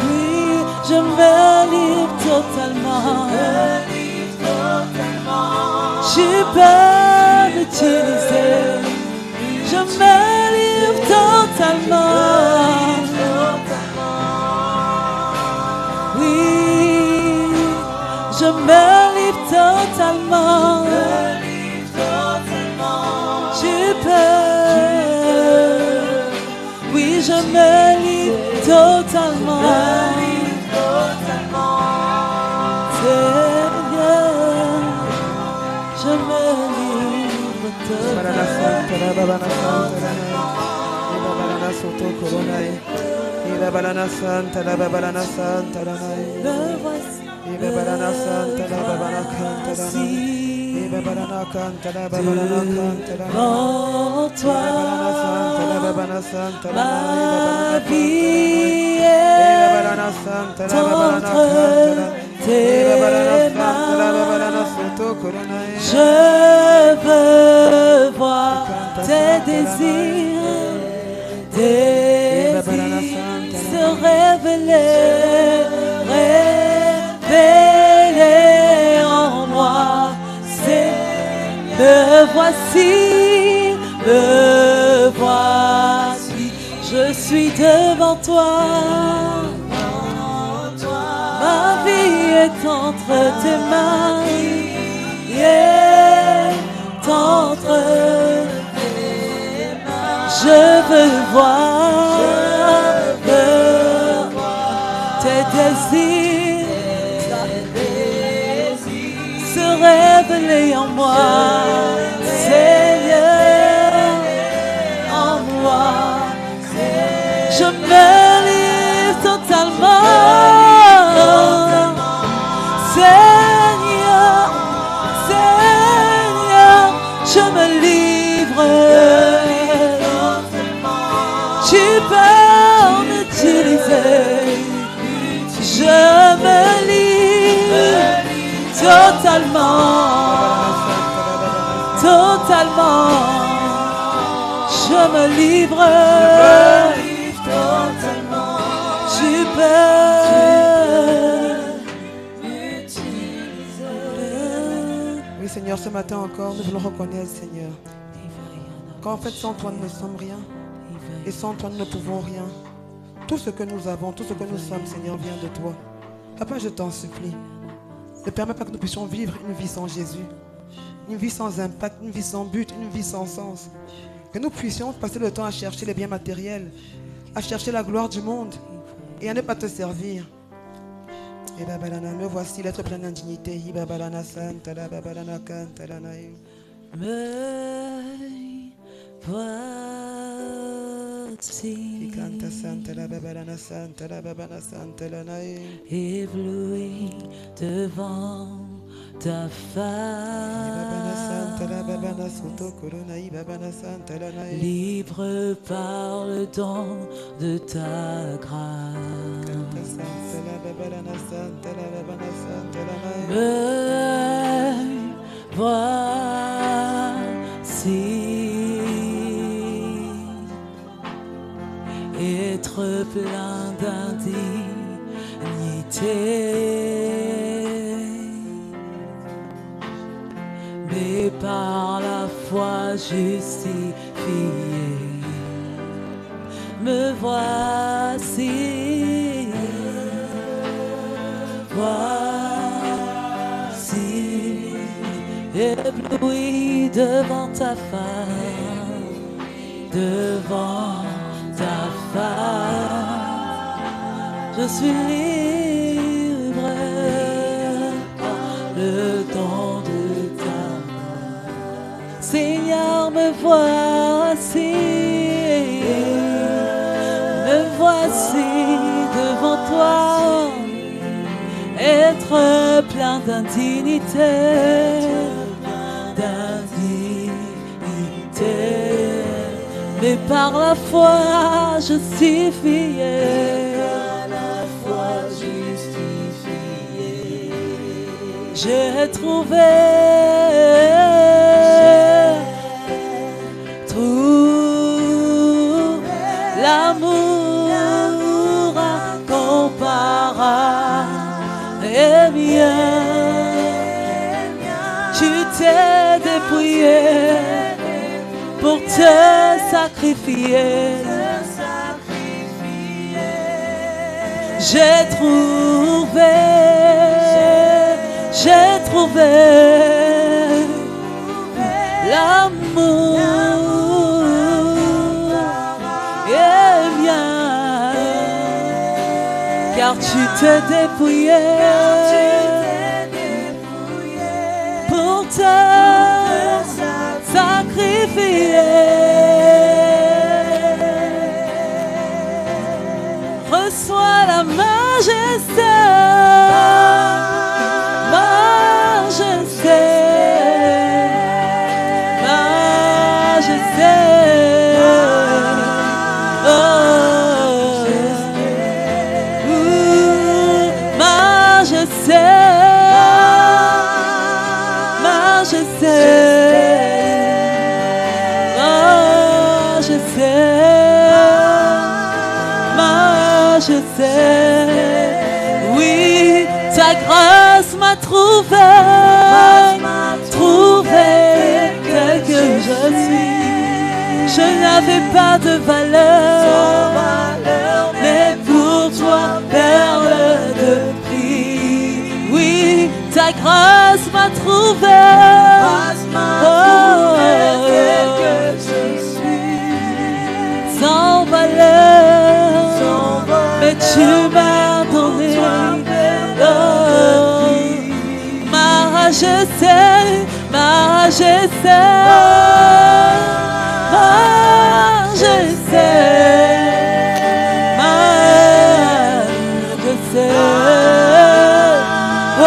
Oui, je me livre totalement. Tu peux l'utiliser. Je me livre totalement. Oui, je me livre totalement. Tu peux. Oui, je me livre totalement. Seigneur, je me livre totalement. Devant toi, ma vie est entre tes mains. Je veux voir tes désirs se révéler en moi. Me voici, je suis devant toi. Ma vie est entre tes mains, entre tes mains. Je veux voir tes désirs se révéler en moi. Je me livre totalement. Seigneur, Seigneur, je me livre. Tu peux en utiliser. Je me livre totalement. Totalement. Je me livre. Tu peux m'utiliser. Oui, Seigneur, ce matin encore, nous voulons reconnaître, Seigneur, qu'en fait, sans toi, nous ne sommes rien. Et sans toi, nous ne pouvons rien. Tout ce que nous avons, tout ce que nous sommes, Seigneur, vient de toi. Papa, je t'en supplie. Ne permets pas que nous puissions vivre une vie sans Jésus. Une vie sans impact, une vie sans but, une vie sans sens. Que nous puissions passer le temps à chercher les biens matériels, à chercher la gloire du monde et à ne pas te servir. Me voici l'être plein d'indignité. Me voici ébloui devant ta face, libre par le don de ta grâce. Me voici être plein d'indignité, mais par la foi justifié. Me voici, voici ébloui devant ta face, devant ta face. Je suis libre par le don de ta main. Seigneur, me voici devant toi, être plein d'indignité, mais par la foi justifié. J'ai trouvé l'amour incomparable et mien. Tu t'es dépouillé pour te sacrifier. J'ai trouvé l'amour est bien, car tu t'es dépouillé pour te sacrifier. Reçois la majesté. Oui, ta grâce m'a trouvé tel que je suis. Je n'avais pas de valeur, mais pour toi, perle de prix. Oui, ta grâce m'a trouvé tel que je suis. Sans valeur, mais tu m'as donné majesté, majesté, majesté, majesté. Oh,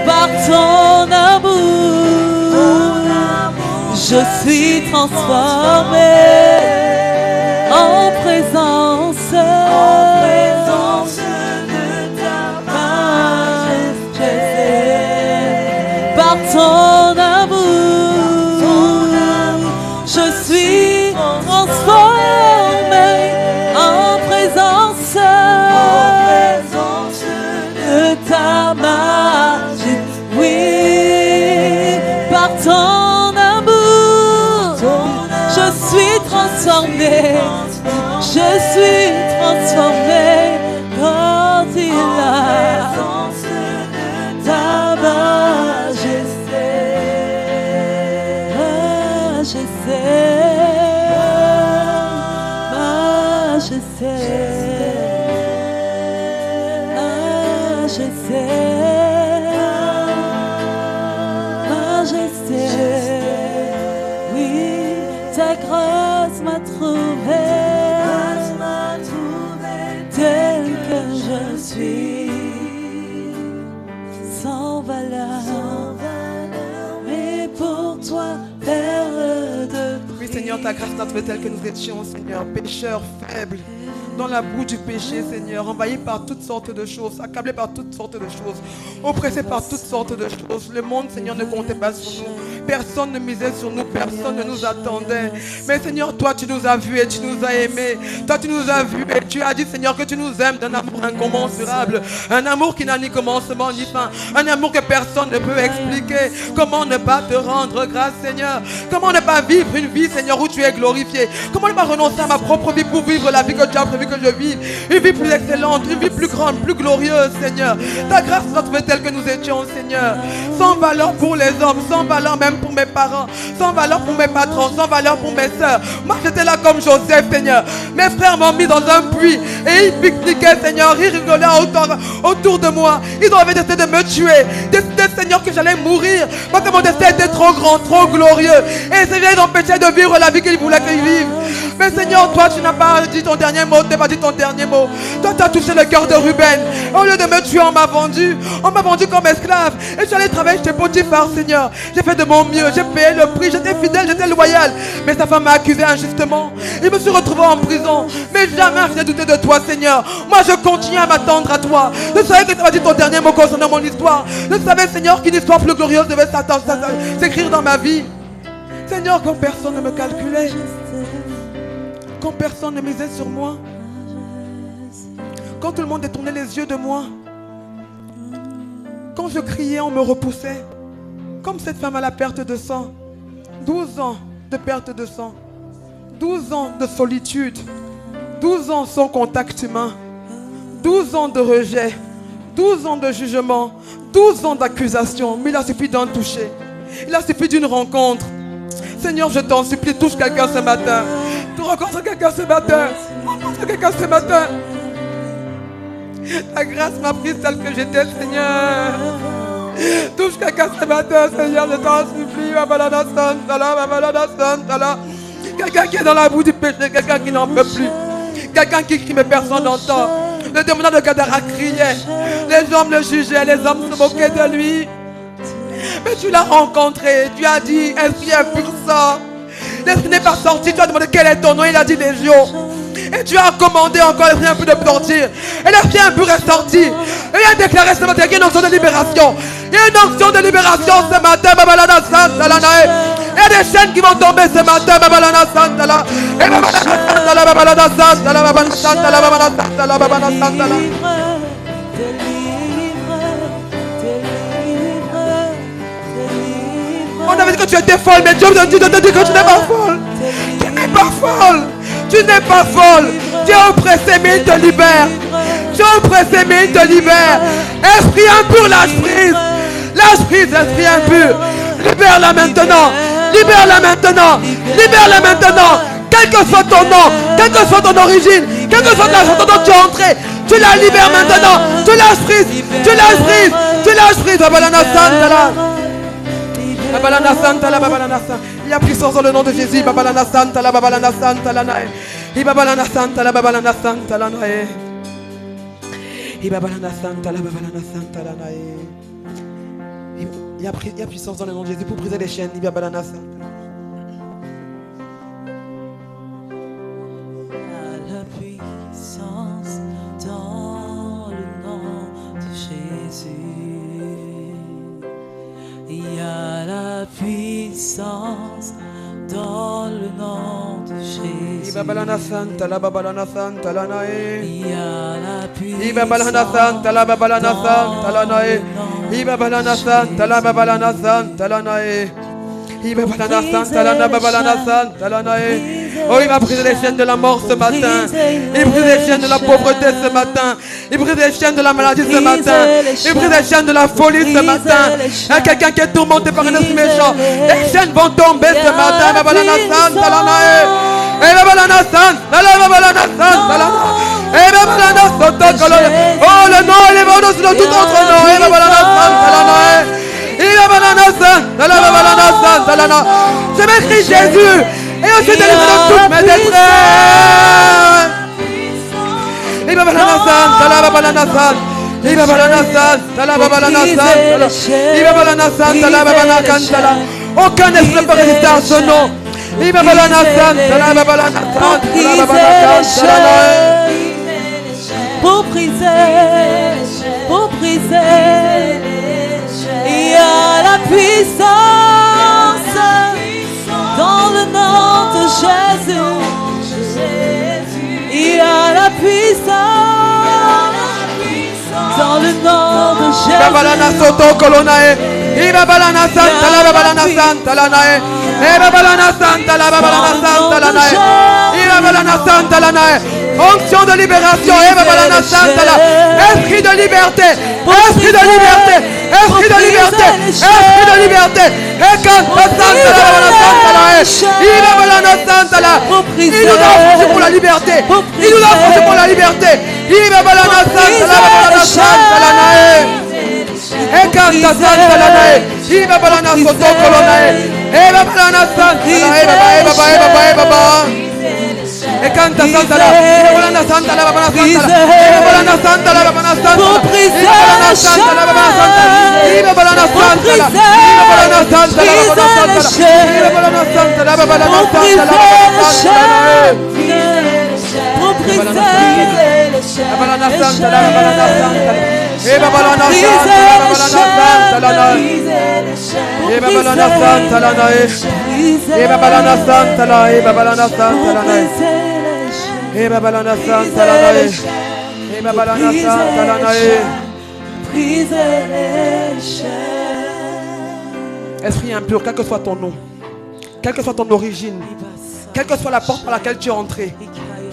par ton amour, je suis transformé. En présence de ta majesté, par ton amour, je suis transformé en présence de ta majesté. Oui, par ton amour, je suis transformé. Je suis transformé quand il a ta majesté, majesté, majesté, majesté, majesté. Oui, ta grâce m'a trouvé tel que je suis, sans valeur, mais pour toi, perle de prix. Oui, Seigneur, ta grâce nous a trouvé tel que nous étions, Seigneur, pécheurs faibles, dans la boue du péché, Seigneur, envahis par toutes sortes de choses, accablés par toutes sortes de choses, oppressés par toutes sortes de choses. Le monde, Seigneur, ne comptait pas sur nous. Personne ne misait sur nous, personne ne nous attendait. Mais Seigneur, toi, tu nous as vus et tu nous as aimés. Toi, tu nous as vus et tu as dit, Seigneur, que tu nous aimes d'un amour incommensurable. Un amour qui n'a ni commencement ni fin. Un amour que personne ne peut expliquer. Comment ne pas te rendre grâce, Seigneur? Comment ne pas vivre une vie, Seigneur, où tu es glorifié? Comment ne pas renoncer à ma propre vie pour vivre la vie que tu as prévu que je vive? Une vie plus excellente, une vie plus grande, plus glorieuse, Seigneur. Ta grâce nous a trouvé telle que nous étions, Seigneur. Sans valeur pour les hommes, sans valeur même pour mes parents, sans valeur pour mes patrons, sans valeur pour mes soeurs. Moi, j'étais là comme Joseph, Seigneur. Mes frères m'ont mis dans un puits et ils pique-niquaient, Seigneur. Ils rigolaient autour de moi. Ils avaient décidé de me tuer. Décidé, Seigneur, que j'allais mourir parce que mon destin était trop grand, trop glorieux. Et Seigneur, ils empêchaient de vivre la vie qu'ils voulaient qu'ils vivent. Mais Seigneur, toi, tu n'as pas dit ton dernier mot. Tu n'as pas dit ton dernier mot. Toi, tu as touché le cœur de Ruben. Au lieu de me tuer, on m'a vendu. On m'a vendu comme esclave. Et je suis allé travailler chez Potiphar, Seigneur. J'ai fait de mon mieux. J'ai payé le prix. J'étais fidèle, j'étais loyal. Mais sa femme m'a accusé injustement. Je me suis retrouvé en prison. Mais jamais je n'ai douté de toi, Seigneur. Moi, je continue à m'attendre à toi. Je savais que tu m'as dit ton dernier mot concernant mon histoire. Je savais, Seigneur, qu'une histoire plus glorieuse devait s'écrire dans ma vie. Seigneur, quand personne ne me calculait, quand personne ne misait sur moi, quand tout le monde détournait les yeux de moi, quand je criais, on me repoussait, comme cette femme à la perte de sang. 12 ans de perte de sang, 12 ans de solitude, 12 ans sans contact humain, 12 ans de rejet, 12 ans de jugement, 12 ans d'accusation. Mais il a suffi d'un toucher, il a suffi d'une rencontre. Seigneur, je t'en supplie, touche quelqu'un ce matin. Tu rencontres quelqu'un ce matin. Rencontre quelqu'un ce matin. Ta grâce m'a prise telle que j'étais, Seigneur. Touche quelqu'un ce matin, Seigneur, je t'en supplie. Quelqu'un qui est dans la boue du péché, quelqu'un qui n'en peut plus. Quelqu'un qui crie mais personne n'entend. Le démon de Gadara criait. Les hommes le jugeaient, les hommes se moquaient de lui. Mais tu l'as rencontré, tu as dit, esprit impur sort. L'esprit n'est pas sorti, tu as demandé quel est ton nom, il a dit Légion. Et tu as commandé encore l'esprit impur de sortir. Et l'esprit impur est sorti. Et il a déclaré ce matin qu'il y a une onction de libération. Il y a une onction de libération ce matin, Babalana Santa Lanae. Il y a des chaînes qui vont tomber ce matin, Babalana Santa La. Et Babalana Santa La, Babalana Santa La, Babalana Santa La, Babalana Santa La. On avait dit que tu étais folle, mais Dieu te dit que tu n'es pas folle. Tu n'es pas folle. Tu n'es pas folle. Tu es oppressé, mais il te libère. Tu es oppressé, mais il te libère. Esprit impur, lâche prise. Lâche prise, esprit impur. Libère-la maintenant. Libère-la maintenant. Libère-la maintenant. Quel que soit ton nom, quelle que soit ton origine, quel que soit la façon dont tu es entré, tu la libères maintenant. Tu lâches prise. Tu lâches prise. Tu lâches prise. Babalana Santa La. Babalana Santa La, Babalana Santa. Il y a puissance dans le nom de Jésus. Babalana Santa La, Babalana Santa La Nae. Babalana Santa La, Babalana Santa La Nae. Babalana Santa La, Babalana Santa La Nae. Il y a puissance dans le nom de Jésus pour briser les chaînes. Babalana Santa. La puissance dans le nom de Jésus. Il y a la puissance dans le nom de Jésus. Babalana Santa La, Babalana Santa La Nae. Il y a la puissance Babalana Santa La, Babalana Santa La Nae. Babalana Santa La, Babalana Santa La Nae. Babalana Santa La, Babalana Santa La Nae. Oh, il va briser les chaînes de la mort ce matin. Il brise les chaînes de la pauvreté ce matin. Il brise les chaînes de la maladie ce matin. Il brise les chaînes de la folie ce matin. Il y a quelqu'un qui est tourmenté par un esprit méchant. Les chaînes vont tomber ce matin. Babalana Santa La Nae. Babalana Santa La, Babalana Santa La Nae. Oh, le nom est élevé au-dessus de tout autre nom. Babalana Santa La Nae. Je m'écris Jésus. Et je suis délivré de toutes mes détresses. Aucun esprit ne peut résister à ce nom. Pour briser, pour briser, il y a la puissance dans le nom de Jésus. Il y a la puissance dans le nom de Jésus. Babalana Soto Colonae. Babalana Santa La, Babalana Santa La Nae. Babalana Santa La, Babalana Santa La Nae. Babalana Santa La Nae. Onction de libération. Babalana Santa La. Esprit de liberté. Esprit de liberté. Esprit de liberté. Esprit de liberté. Et quand Santa La, Babalana Santa La. Babalana Santa La. Il nous a affranchis pour la liberté. Il nous a affranchis pour la liberté. Babalana Santa La, Babalana Santa La Nae. Et quand Santa La Nae. Babalana Soto Colonae. Babalana Santa La. Baba. Et canta Santa la. Balana Santa la Babana Santa la. Balana Santa la Babana Santa. Pour briser le Santa la Babana Santa. Balana Santa la. Balana Santa la Babana Santa la. Balana Santa la Babana Santa la. Pour briser le Balana Santa la Babana Santa la. Eba balana santa la na. Eba balana santa la na. Eba balana santa la. Eba balana santa la na. Eba balana santa la na. Eba balana santa la na. Esprit impur, quel que soit ton nom, quelle que soit ton origine, quelle que soit la porte par laquelle tu es entré,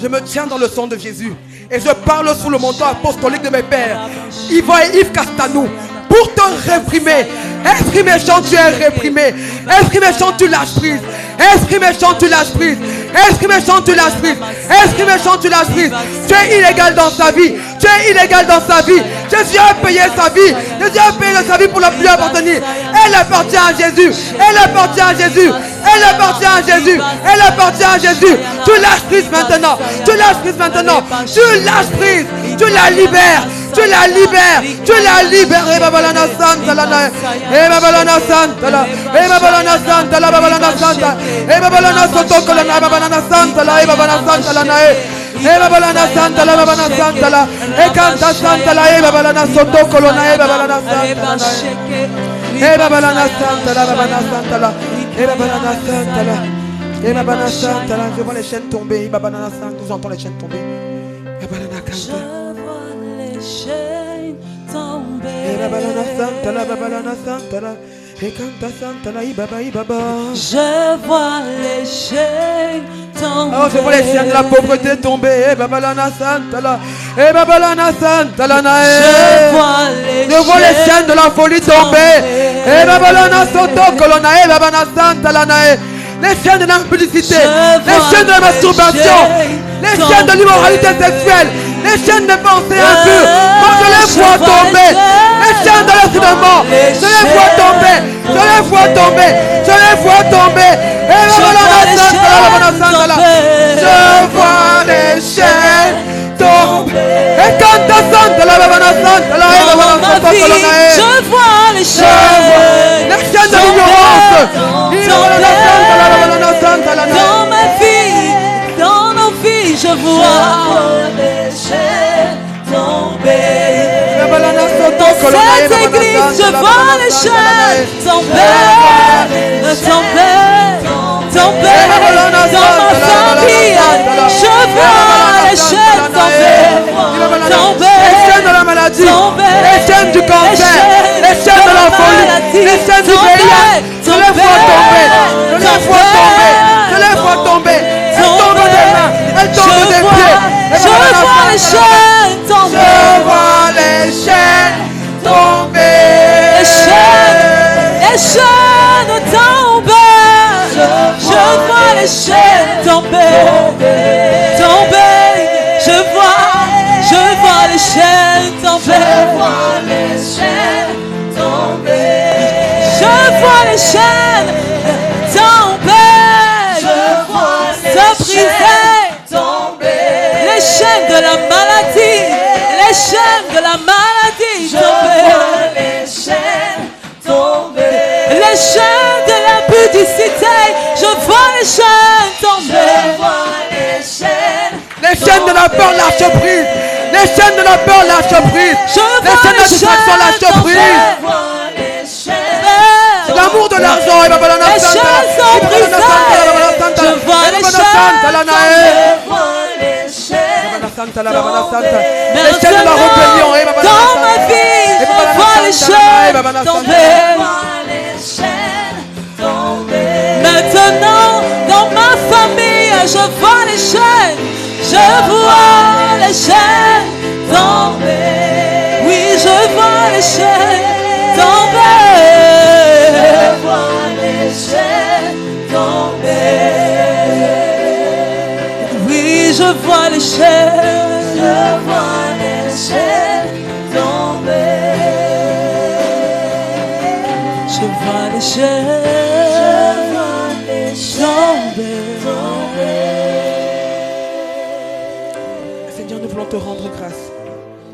je me tiens dans le sang de Jésus. Et je parle sous le manteau apostolique de mes pères, Yvan et Yves Castanou, pour te réprimer. Esprit méchant, tu es réprimé. Esprit méchant, tu lâches prise. Esprit méchant, tu lâches prise. Esprit méchant, tu lâches prise. Esprit méchant, tu lâches prise. Tu es illégal dans sa vie. Tu es illégal dans sa vie. Jésus a payé sa vie. Jésus a payé sa vie pour la plus appartenir. Elle appartient à Jésus. Elle appartient à Jésus. Elle appartient à Jésus. Elle appartient à Jésus. Tu lâches prise maintenant. Tu lâches prise maintenant. Tu lâches prise. Tu la libères. Tu la libères. Tu la libères. Et Babalana Santa la. Et Babalana Santa la. Et Babalana Santa la. Babalana Santa. Et Babalana Soto Colonna. Babalana Santa la. Et Babalana Santa la. Et Babalana Santa la. Babalana Santa la. Et Canta Santa la. Et Babalana Soto Colonna. Et Babalana Santa la. Et Babalana Santa la. Babalana Santa la. Et Babalana Santa la. Et Babalana Santa la. Je vois les chaînes tomber. Babalana Santa. J'entends les chaînes tomber. Babalana Canta. chaînes tomber. Je vois les chaînes tomber. Oh, je vois les chaînes de la pauvreté tomber. Babalana Santa la. Babalana Santa la. Je vois les chaînes de la folie tomber. Babalana Soto Colonna. Babalana Santa la. Les chaînes de l'impudicité, les chaînes de la masturbation, les chaînes de l'immoralité sexuelle, les chaînes de pensée impure. Moi je les vois tomber. Les chaînes de l'esprit de mort, je les vois tomber. Je les vois tomber. Je les vois tomber. Je vois les chaînes tomber. Et quand ta sante la babana sante la je vois les chaînes de l'ignorance. Dans ma vie, dans nos vies, je vois les chaînes tomber. Dans cette église, je vois les chaînes tomber, tomber, tomber. Dans ma famille, je vois les chaînes tomber, tomber. Les chaînes de la maladie, les chaînes du cancer, les chaînes de la folie, les chaînes du VIH, je les vois tomber, je les vois tomber, je les vois tomber. Elles tombent des mains, elles tombent des pieds. Je vois les chaînes tomber. Je vois les chaînes tomber. Les chaînes tomber. Je vois les chaînes tomber. Tomber. Je vois les chaînes tomber. Je vois les chaînes tomber. Se briser. Les chaînes de la maladie. Les chaînes de la maladie tomber. Les chaînes de l'impudicité. Je vois les chaînes tomber. Les chaînes de la peur lâche prise. Les chaînes de la peur lâche prise. Les chaînes de la distraction lâche prise. L'amour de l'argent. Les chaînes sont brisées. Je vois les chaînes tomber. Les chaînes de la rébellion. Dans ma vie, je vois les chaînes tomber. Maintenant, dans ma famille, je vois les chaînes. Je vois les chaînes tomber. Oui, je vois les chaînes tomber. Je vois les chaînes tomber. Oui, je vois les chaînes. Je vois les chaînes tomber. Je vois les chaînes tomber. voulons te rendre grâce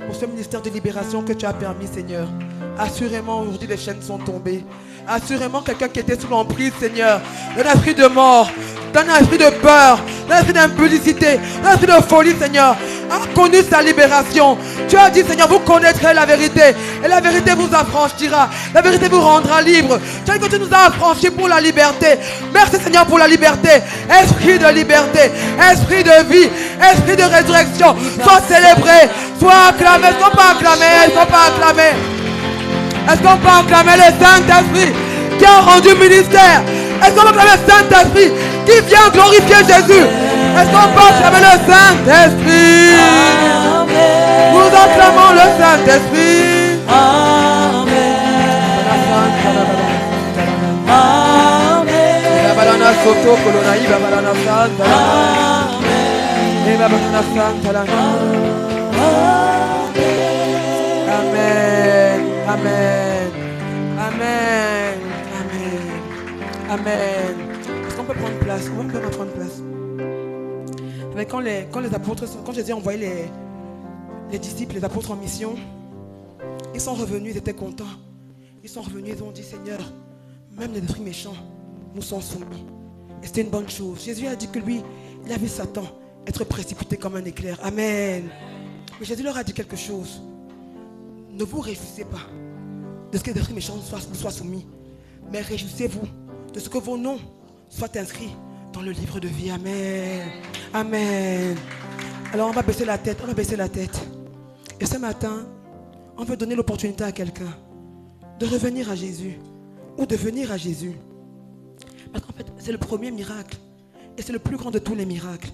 pour ce ministère de libération que tu as permis, Seigneur. Assurément, aujourd'hui, les chaînes sont tombées. Assurément, quelqu'un qui était sous l'emprise, Seigneur, d'un esprit de mort, d'un esprit de peur, d'un esprit d'impudicité, d'un esprit de folie, Seigneur, a connu sa libération. Tu as dit, Seigneur, vous connaîtrez la vérité et la vérité vous affranchira. La vérité vous rendra libre. Tu as dit que tu nous as affranchis pour la liberté. Merci, Seigneur, pour la liberté. Esprit de liberté, esprit de vie, esprit de résurrection. Sois célébré, sois acclamé. Est-ce qu'on peut acclamer? Est-ce qu'on peut acclamer? Est-ce qu'on peut acclamer le Saint-Esprit qui a rendu ministère? Est-ce qu'on peut acclamer le Saint-Esprit qui vient glorifier Jésus? Est-ce qu'on peut acclamer le Saint-Esprit? Nous acclamons le Saint-Esprit. Amen. Amen. Amen. Amen. Amen. Est-ce qu'on peut prendre place? On peut prendre place. Mais quand les apôtres, quand Jésus a envoyé les disciples, les apôtres en mission, ils sont revenus, ils étaient contents. Ils sont revenus, ils ont dit, Seigneur, même les esprits méchants nous sont soumis. Et c'était une bonne chose. Jésus a dit que lui, il a vu Satan être précipité comme un éclair. Amen. Mais Jésus leur a dit quelque chose. Ne vous réjouissez pas de ce que les esprits méchants soient soumis, mais réjouissez-vous de ce que vos noms soient inscrits dans le livre de vie. Amen. Amen. Alors on va baisser la tête, Et ce matin, on veut donner l'opportunité à quelqu'un de revenir à Jésus ou de venir à Jésus. Parce qu'en fait, c'est le premier miracle et c'est le plus grand de tous les miracles.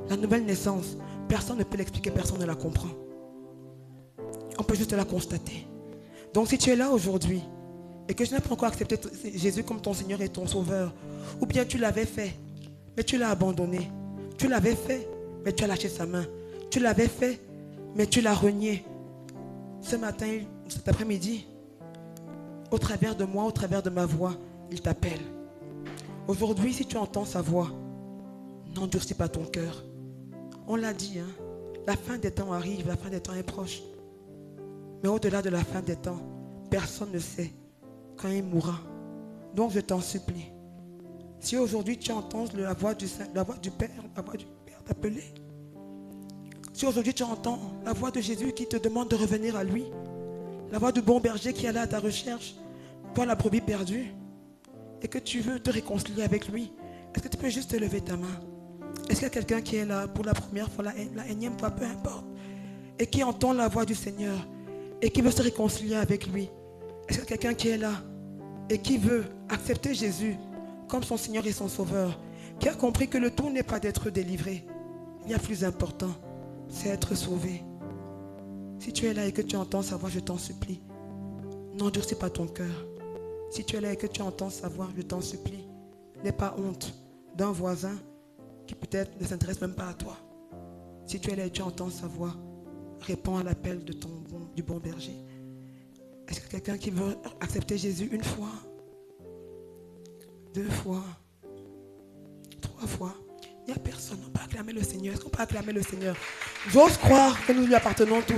La nouvelle naissance, personne ne peut l'expliquer, personne ne la comprend. On peut juste la constater. Donc si tu es là aujourd'hui et que tu n'as pas encore accepté Jésus comme ton Seigneur et ton Sauveur, ou bien tu l'avais fait, mais tu l'as abandonné. Tu l'avais fait, mais tu as lâché sa main. Tu l'avais fait, mais tu l'as renié. Ce matin, cet après-midi, au travers de moi, au travers de ma voix, il t'appelle. Aujourd'hui, si tu entends sa voix, n'endurcis pas ton cœur. On l'a dit, hein, la fin des temps arrive, la fin des temps est proche. Mais au-delà de la fin des temps, personne ne sait quand il mourra. Donc je t'en supplie. Si aujourd'hui tu entends la voix du Père, la voix du Père t'appeler. Si aujourd'hui tu entends la voix de Jésus qui te demande de revenir à lui. La voix du bon berger qui est là à ta recherche. Toi la brebis perdue. Et que tu veux te réconcilier avec lui. Est-ce que tu peux juste te lever ta main? Est-ce qu'il y a quelqu'un qui est là pour la première fois, la énième fois, peu importe. Et qui entend la voix du Seigneur. Et qui veut se réconcilier avec lui? Est-ce qu'il y a quelqu'un qui est là et qui veut accepter Jésus comme son Seigneur et son Sauveur, qui a compris que le tout n'est pas d'être délivré. Il y a plus important, c'est être sauvé. Si tu es là et que tu entends sa voix, je t'en supplie, n'endurcis pas ton cœur. Si tu es là et que tu entends sa voix, je t'en supplie, n'aie pas honte d'un voisin qui peut-être ne s'intéresse même pas à toi. Si tu es là et tu entends sa voix, réponds à l'appel du bon berger. Est-ce qu'il y a quelqu'un qui veut accepter Jésus une fois, 2 fois, 3 fois? Il n'y a personne. On peut acclamer le Seigneur. Est-ce qu'on peut acclamer le Seigneur? J'ose croire que nous lui appartenons tous.